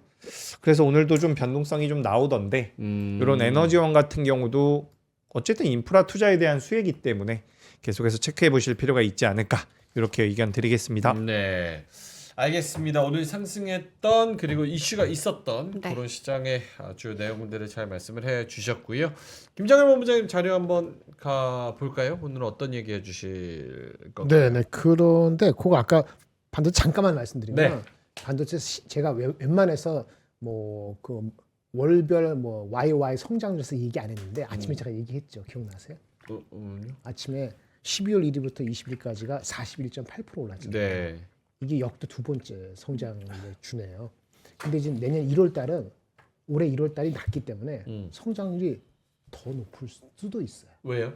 그래서 오늘도 좀 변동성이 좀 나오던데, 이런 에너지원 같은 경우도 어쨌든 인프라 투자에 대한 수혜이기 때문에 계속해서 체크해 보실 필요가 있지 않을까, 이렇게 의견 드리겠습니다. 네. 알겠습니다. 오늘 상승했던 그리고 이슈가 있었던 네. 그런 시장의 주요 내용들을 잘 말씀을 해 주셨고요. 김장현 본부장님 자료 한번 가 볼까요? 오늘 어떤 얘기 해 주실 건가요? 네. 그런데 그거 아까 반도체 잠깐만 말씀드리면, 네. 반도체 제가 웬만해서 뭐 그 월별 뭐 YY 성장률에서 얘기 안 했는데 아침에 제가 얘기했죠. 기억나세요? 아침에 12월 1일부터 20일까지가 41.8% 올랐잖아요. 네. 이게 역대 두 번째 성장을 주네요. 근데 지금 내년 1월 달은 올해 1월 달이 낮기 때문에 성장률이 더 높을 수도 있어요. 왜요?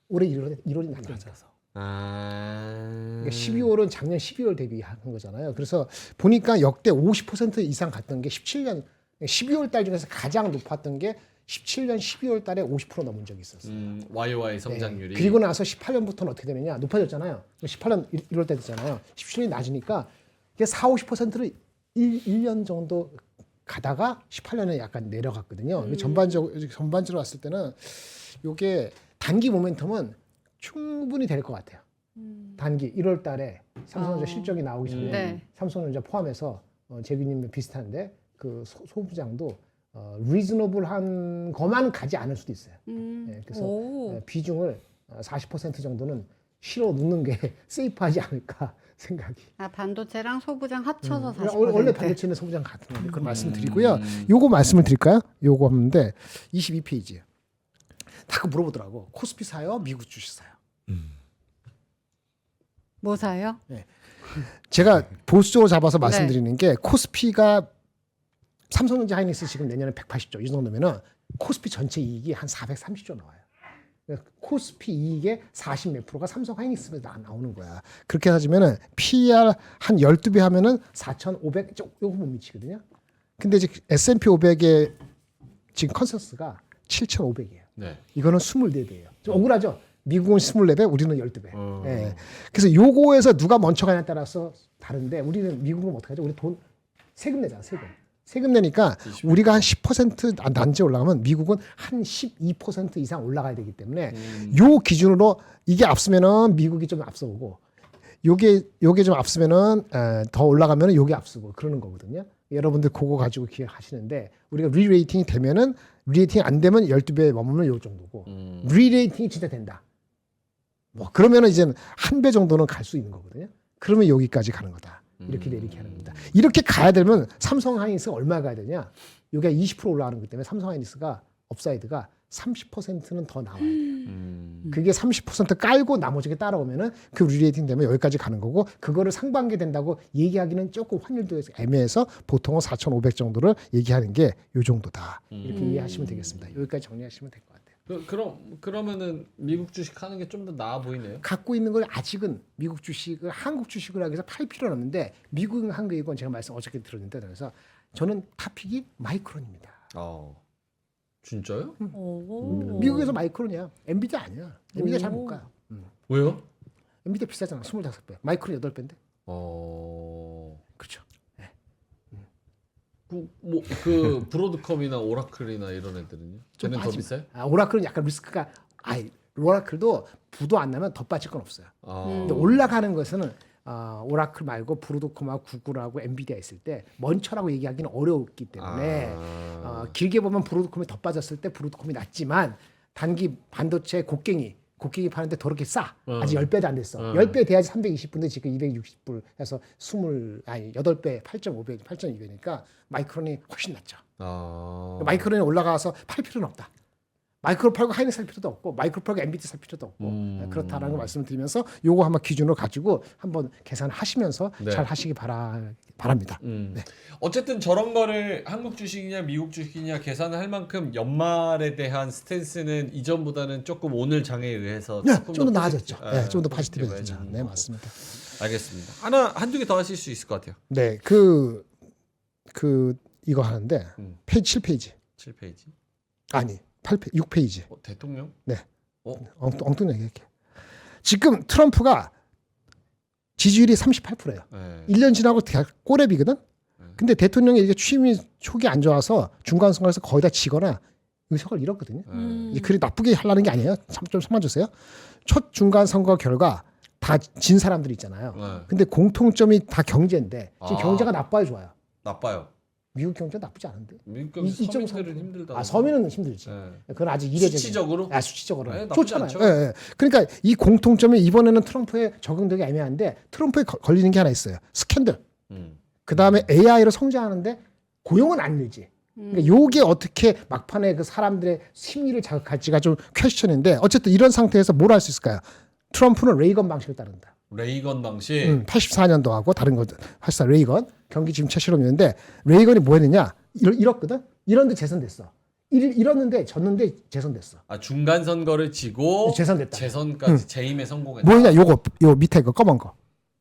올해 1월이 낮아서. 그러니까 12월은 작년 12월 대비한 거잖아요. 그래서 보니까 역대 50% 이상 갔던 게 17년 12월 달 중에서 가장 높았던 게 17년 12월 달에 50% 넘은 적이 있었어요. YOY 성장률이. 그리고 나서 18년부터는 어떻게 되느냐? 높아졌잖아요. 18년 1월 때 됐잖아요. 17년이 낮으니까 이게 40~50%를 1년 정도 가다가 18년에 약간 내려갔거든요. 전반적으로 봤을 때는 이게 단기 모멘텀은 충분히 될 것 같아요. 단기 1월 달에 삼성전자 실적이 나오기 전에 네. 삼성전자 포함해서 재규님 비슷한데 그 소부장도 리즈너블한 것만 가지 않을 수도 있어요. 그래서 오. 비중을 40% 정도는 실어 놓는 게 세이프하지 않을까 생각이. 아, 반도체랑 소부장 합쳐서 40%. 원래 반도체는 소부장 같은 건데 그걸 말씀드리고요. 요거 말씀을 드릴까요? 요거 하는데 22페이지. 다 물어보더라고. 코스피 사요? 미국 주식 사요? 뭐 사요? 제가 보수적으로 잡아서 말씀드리는 게 코스피가 삼성전자 하이닉스 지금 내년에 180조 이 정도면은 코스피 전체 이익이 한 430조 나와요. 코스피 이익의 40몇 프로가 삼성 하이닉스에 나오는 거야. 그렇게 따지면은 PER 한 12배 하면은 4,500 요거 못 미치거든요. 근데 이제 S&P 500의 지금 컨센서스가 7,500이에요. 네. 이거는 24배예요. 좀 억울하죠? 미국은 24배, 우리는 12배. 예. 그래서 요거에서 누가 먼저 가냐에 따라서 다른데 우리는 미국은 어떻게 하죠? 우리 돈 세금 내잖아, 세금. 세금 내니까 우리가 한 10% 난제 올라가면 미국은 한 12% 이상 올라가야 되기 때문에 요 기준으로 이게 앞서면은 미국이 좀 앞서고 요게 좀 앞서면은 더 올라가면은 요게 앞서고 그러는 거거든요. 여러분들 그거 가지고 기억하시는데 우리가 리레이팅이 되면은 리레이팅 안 되면 12배에 머무는 요 정도고 리레이팅이 진짜 된다. 뭐 그러면은 이제 한 배 정도는 갈 수 있는 거거든요. 그러면 여기까지 가는 거다. 이렇게 하는 겁니다. 이렇게 가야 되면 삼성 하이닉스가 얼마 가야 되냐? 이게 20% 올라가는 거기 때문에 삼성 하이닉스가 업사이드가 30%는 더 나와야 돼요. 그게 30% 깔고 나머지가 따라오면은 그 리레이팅 되면 여기까지 가는 거고 그거를 상반기 된다고 얘기하기는 조금 확률도 애매해서 보통은 4,500 정도를 얘기하는 게 요 정도다. 이렇게 이해하시면 되겠습니다. 여기까지 정리하시면 될 것 같아요. 그러면은 미국 주식 하는 게 좀 더 나아 보이네요. 갖고 있는 걸 아직은 미국 주식을 한국 주식을 하기 위해서 팔 필요는 없는데 미국은 한국이건 제가 말씀 어저께 들었는데 그래서 저는 타픽이 마이크론입니다. 진짜요? 오. 미국에서 마이크론이야. 엔비디아 아니야. 엔비디아 잘 못 가요. 왜요? 엔비디아 비싸잖아. 25배. 마이크론 8배인데. 그렇죠. 그 브로드컴이나 오라클이나 이런 애들은요? 쟤는 더 비싸요? 오라클은 약간 리스크가 오라클도 부도 안 나면 더 빠질 건 없어요. 근데 음. 올라가는 것은 오라클 말고 브로드컴하고 구글하고 엔비디아 있을 때 먼저라고 얘기하기는 어렵기 때문에 길게 보면 브로드컴이 더 빠졌을 때 브로드컴이 낫지만 단기 반도체 곡괭이 파는데 더럽게 싸. 아직 10배도 안 됐어. 10배 돼야지 320불인데 지금 260불 해서 8배 8.5배 8.2배니까 마이크론이 훨씬 낫죠. 마이크론이 올라가서 팔 필요는 없다. 마이크로 팔고 하이닉스 살 필요도 없고 마이크로 팔고 엔비디아 살 필요도 없고 그렇다라는 거 말씀을 드리면서 요거 한번 기준으로 가지고 한번 계산하시면서 네. 잘 하시기 바랍니다. 네. 어쨌든 저런 거를 한국 주식이냐 미국 주식이냐 계산을 할 만큼 연말에 대한 스탠스는 이전보다는 조금 오늘 장에 의해서 네, 조금 좀 더 더 나아졌죠. 네, 좀 더 포지티브해지는 파지티브해졌죠. 네, 거고. 맞습니다. 알겠습니다. 한두 개 더 하실 수 있을 것 같아요. 네, 이거 하는데 페이지 7페이지 7페이지. 아니 6페이지. 대통령? 네. 어? 엉뚱하게 이렇게. 지금 트럼프가 지지율이 38%예요. 네. 1년 지나고 꼬랩이거든. 근데 대통령이 이게 취임이 초기 안 좋아서 중간 선거에서 거의 다 지거나 의석을 잃었거든요. 이게 그리 나쁘게 하려는 게 아니에요. 좀 참아 주세요. 첫 중간 선거 결과 다 진 사람들이 있잖아요. 네. 근데 공통점이 다 경제인데 지금 경제가 나빠요, 좋아요? 나빠요. 미국 경제 나쁘지 않은데. 미국 경제 2.3%. 서민들은 힘들다. 서민은 힘들지. 네. 그건 아직 이례적인. 수치적으로? 수치적으로. 네, 나쁘지 좋잖아요. 않죠. 예, 예. 그러니까 이 공통점이 이번에는 트럼프에 적용되기 애매한데 트럼프에 걸리는 게 하나 있어요. 스캔들. 그 다음에 AI로 성장하는데 고용은 안 늘지. 그러니까 요게 어떻게 막판에 그 사람들의 심리를 자극할지가 좀 퀘스천인데 어쨌든 이런 상태에서 뭘 할 수 있을까요? 트럼프는 레이건 방식을 따른다. 레이건 방식. 84년도 하고 다른 거 사실상 레이건 경기 지금 최실험이었는데 레이건이 뭐 했느냐? 잃었거든. 이런데 재선됐어. 잃었는데 졌는데 재선됐어. 중간 선거를 지고 재선됐다. 재선까지 재임에 성공했다. 뭐냐? 요 밑에 거 검은 거.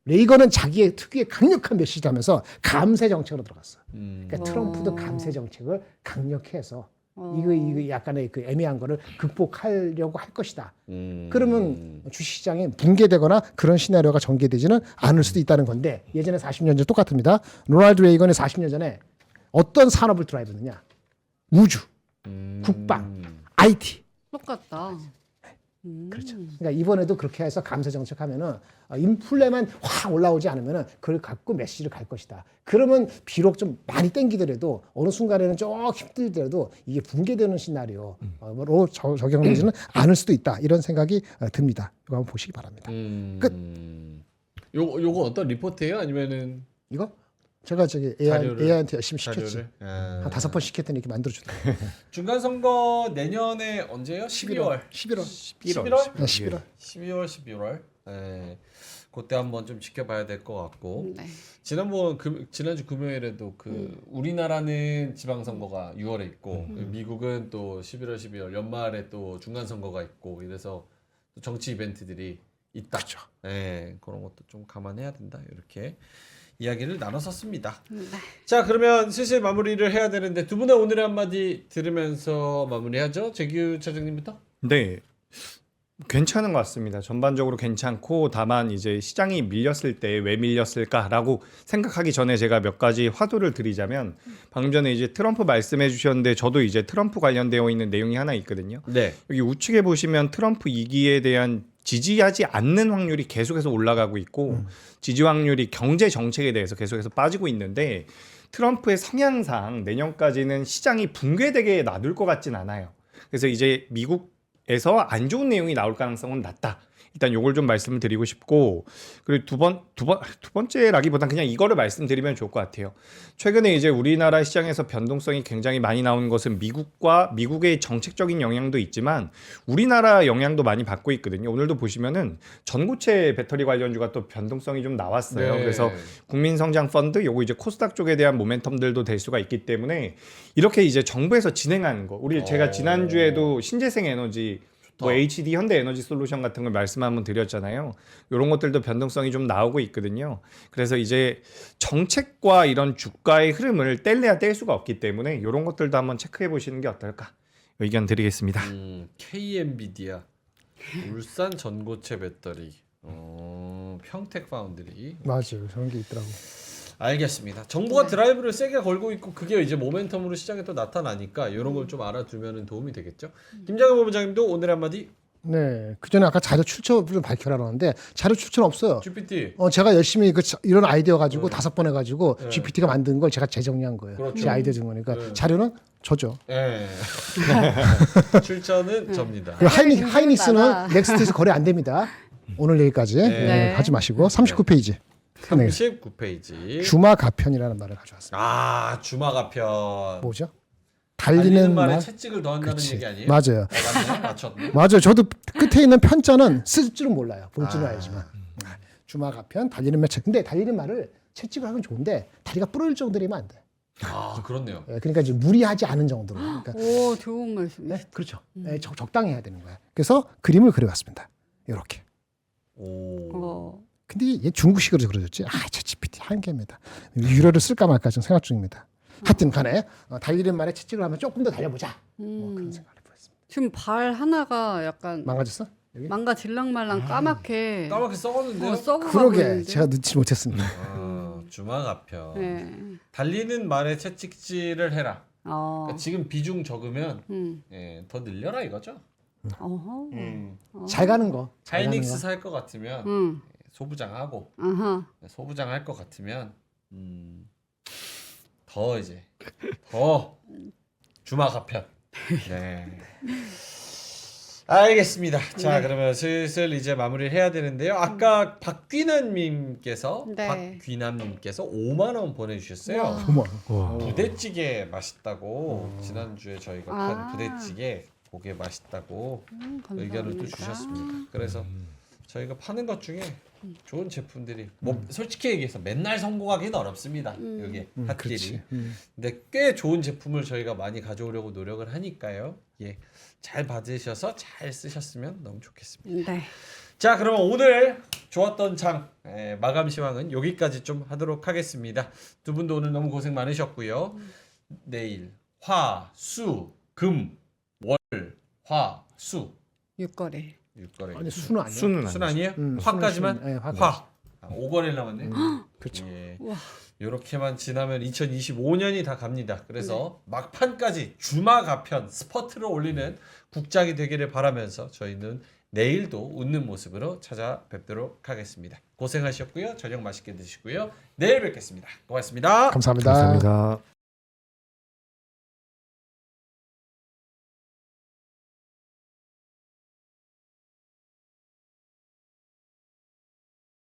레이건은 자기의 특유의 강력한 메시지하면서 감세 정책으로 들어갔어. 그러니까 트럼프도 감세 정책을 강력히 해서 이거 약간의 그 애매한 거를 극복하려고 할 것이다. 그러면 주식시장이 붕괴되거나 그런 시나리오가 전개되지는 않을 수도 있다는 건데 예전에 40년 전 똑같습니다. 로널드 레이건이 40년 전에 어떤 산업을 드라이브느냐? 우주, 국방, IT. 똑같다. 그렇죠. 그러니까 이번에도 그렇게 해서 감세 정책하면은 인플레만 확 올라오지 않으면은 그걸 갖고 메시지를 갈 것이다. 그러면 비록 좀 많이 땡기더라도 어느 순간에는 좀 힘들더라도 이게 붕괴되는 시나리오로 적용되지는 않을 수도 있다. 이런 생각이 듭니다. 이거 한번 보시기 바랍니다. 끝. 요거 어떤 리포트예요? 아니면은 이거 제가 저기 AI한테 열심히 시켰지. 자료를? 한 5번 시켰더니 이렇게 만들어주더라고요. 중간 선거 내년에 언제요? 12월. 11월. 12월. 예. 그때 한번 좀 지켜봐야 될 것 같고. 네. 지난주 금요일에도 우리나라는 지방선거가 6월에 있고 미국은 또 11월 연말에 또 중간 선거가 있고 이래서 또 정치 이벤트들이 있다. 그렇죠. 예, 그런 것도 좀 감안해야 된다. 이렇게 이야기를 나눴었습니다. 네. 자, 그러면 슬슬 마무리를 해야 되는데 두 분의 오늘의 한마디 들으면서 마무리하죠. 재규 차장님부터. 네. 괜찮은 것 같습니다. 전반적으로 괜찮고 다만 이제 시장이 밀렸을 때 왜 밀렸을까라고 생각하기 전에 제가 몇 가지 화두를 드리자면 방금 전에 이제 트럼프 말씀해 주셨는데 저도 이제 트럼프 관련되어 있는 내용이 하나 있거든요. 네. 여기 우측에 보시면 트럼프 2기에 대한 지지하지 않는 확률이 계속해서 올라가고 있고 지지 확률이 경제 정책에 대해서 계속해서 빠지고 있는데 트럼프의 성향상 내년까지는 시장이 붕괴되게 놔둘 것 같진 않아요. 그래서 이제 미국에서 안 좋은 내용이 나올 가능성은 낮다. 일단 요걸 좀 말씀을 드리고 싶고 그리고 두 번째라기보단 그냥 이거를 말씀드리면 좋을 것 같아요. 최근에 이제 우리나라 시장에서 변동성이 굉장히 많이 나오는 것은 미국의 정책적인 영향도 있지만 우리나라 영향도 많이 받고 있거든요. 오늘도 보시면은 전고체 배터리 관련주가 또 변동성이 좀 나왔어요. 네. 그래서 국민성장 펀드 요거 이제 코스닥 쪽에 대한 모멘텀들도 될 수가 있기 때문에 이렇게 이제 정부에서 진행하는 거 제가 지난주에도 신재생 에너지 뭐 HD 현대에너지 솔루션 같은 걸 말씀 한번 드렸잖아요. 이런 것들도 변동성이 좀 나오고 있거든요. 그래서 이제 정책과 이런 주가의 흐름을 뗄래야 뗄 수가 없기 때문에 이런 것들도 한번 체크해 보시는 게 어떨까 의견 드리겠습니다. KN비디아, 울산 전고체 배터리, 평택 파운드리. 맞아요. 그런 게 있더라고. 알겠습니다. 정부가 드라이브를 세게 걸고 있고 그게 이제 모멘텀으로 시장에 또 나타나니까 이런 걸 좀 알아두면 도움이 되겠죠. 김장현 본부장님도 오늘 한마디. 네. 그 전에 아까 자료 출처를 밝혀라 그러는데 자료 출처는 없어요. GPT. 제가 열심히 이런 아이디어 가지고 5번 해가지고 GPT가 만든 걸 제가 재정리한 거예요. 그렇죠. 제 아이디어 증거니까 자료는 저죠. 예. 출처는 접니다. 그 하이닉스는 넥스트에서 거래 안 됩니다. 오늘 여기까지 네. 하지 마시고 39페이지. 39페이지. 주마가편이라는 말을 가져왔습니다. 아, 주마가편. 뭐죠? 달리는 달리는 말에 말. 채찍을 더한다는 그치. 얘기 아니에요? 맞아요. 맞네. 맞췄네. 맞아요. 저도 끝에 있는 편자는 쓸 줄은 몰라요. 볼 줄은 알지만. 주마가편, 달리는 말. 근데 달리는 말을 채찍을 하면 좋은데 다리가 부러질 정도로면 안 돼. 아, 그렇네요. 그러니까 이제 무리하지 않은 정도로. 그러니까 오, 좋은 말씀이네. 네, 그렇죠. 적당히 해야 되는 거야. 그래서 그림을 그려봤습니다. 이렇게. 오. 근데 얘 중국식으로 그려졌지. 저 GPT 한계입니다. 유료를 쓸까 말까 좀 생각 중입니다. 하여튼 간에 달리는 말에 채찍을 하면 조금 더 달려보자. 그런 생각을 해보겠습니다. 지금 발 하나가 약간 망가졌어? 여기? 망가질랑말랑 까맣게 까맣게 썩었는데요? 썩어가고 그러게 있는데. 제가 넣지 못했습니다. 주마가편. 네. 달리는 말에 채찍질을 해라. 그러니까 어. 지금 비중 적으면 음. 더 늘려라 이거죠. 어허. 잘 가는 거. 잘 가는 하이닉스 거. 살 것 같으면 소부장하고 아하. 소부장 할 것 같으면 더 이제 더 주마가편. 네. 알겠습니다. 자, 그러면 슬슬 이제 마무리를 해야 되는데요. 아까 박귀남님께서 네. 5만 원 보내주셨어요. 어머. 부대찌개 맛있다고 지난주에 저희가 아. 판 부대찌개 고게 맛있다고 감사합니다. 의견을 또 주셨습니다. 그래서 저희가 파는 것 중에 좋은 제품들이 뭐 솔직히 얘기해서 맨날 성공하기는 어렵습니다. 여기 핫딜이. 그렇지. 근데 꽤 좋은 제품을 저희가 많이 가져오려고 노력을 하니까요. 예, 잘 받으셔서 잘 쓰셨으면 너무 좋겠습니다. 네. 자, 그러면 오늘 좋았던 장 마감 시황은 여기까지 좀 하도록 하겠습니다. 두 분도 오늘 너무 고생 많으셨고요. 내일 화, 수, 금, 월, 화, 수. 육거래. 육거래. 아니 수는 아니야. 수는 순 아니죠. 아니에요? 화까지만? 네, 화까지. 화. 5거래일 남았네. 그렇죠. 예. 우와. 요렇게만 지나면 2025년이 다 갑니다. 그래서 막판까지 주마가편 스퍼트를 올리는 국장이 되기를 바라면서 저희는 내일도 웃는 모습으로 찾아뵙도록 하겠습니다. 고생하셨고요. 저녁 맛있게 드시고요. 내일 뵙겠습니다. 고맙습니다. 감사합니다. 감사합니다.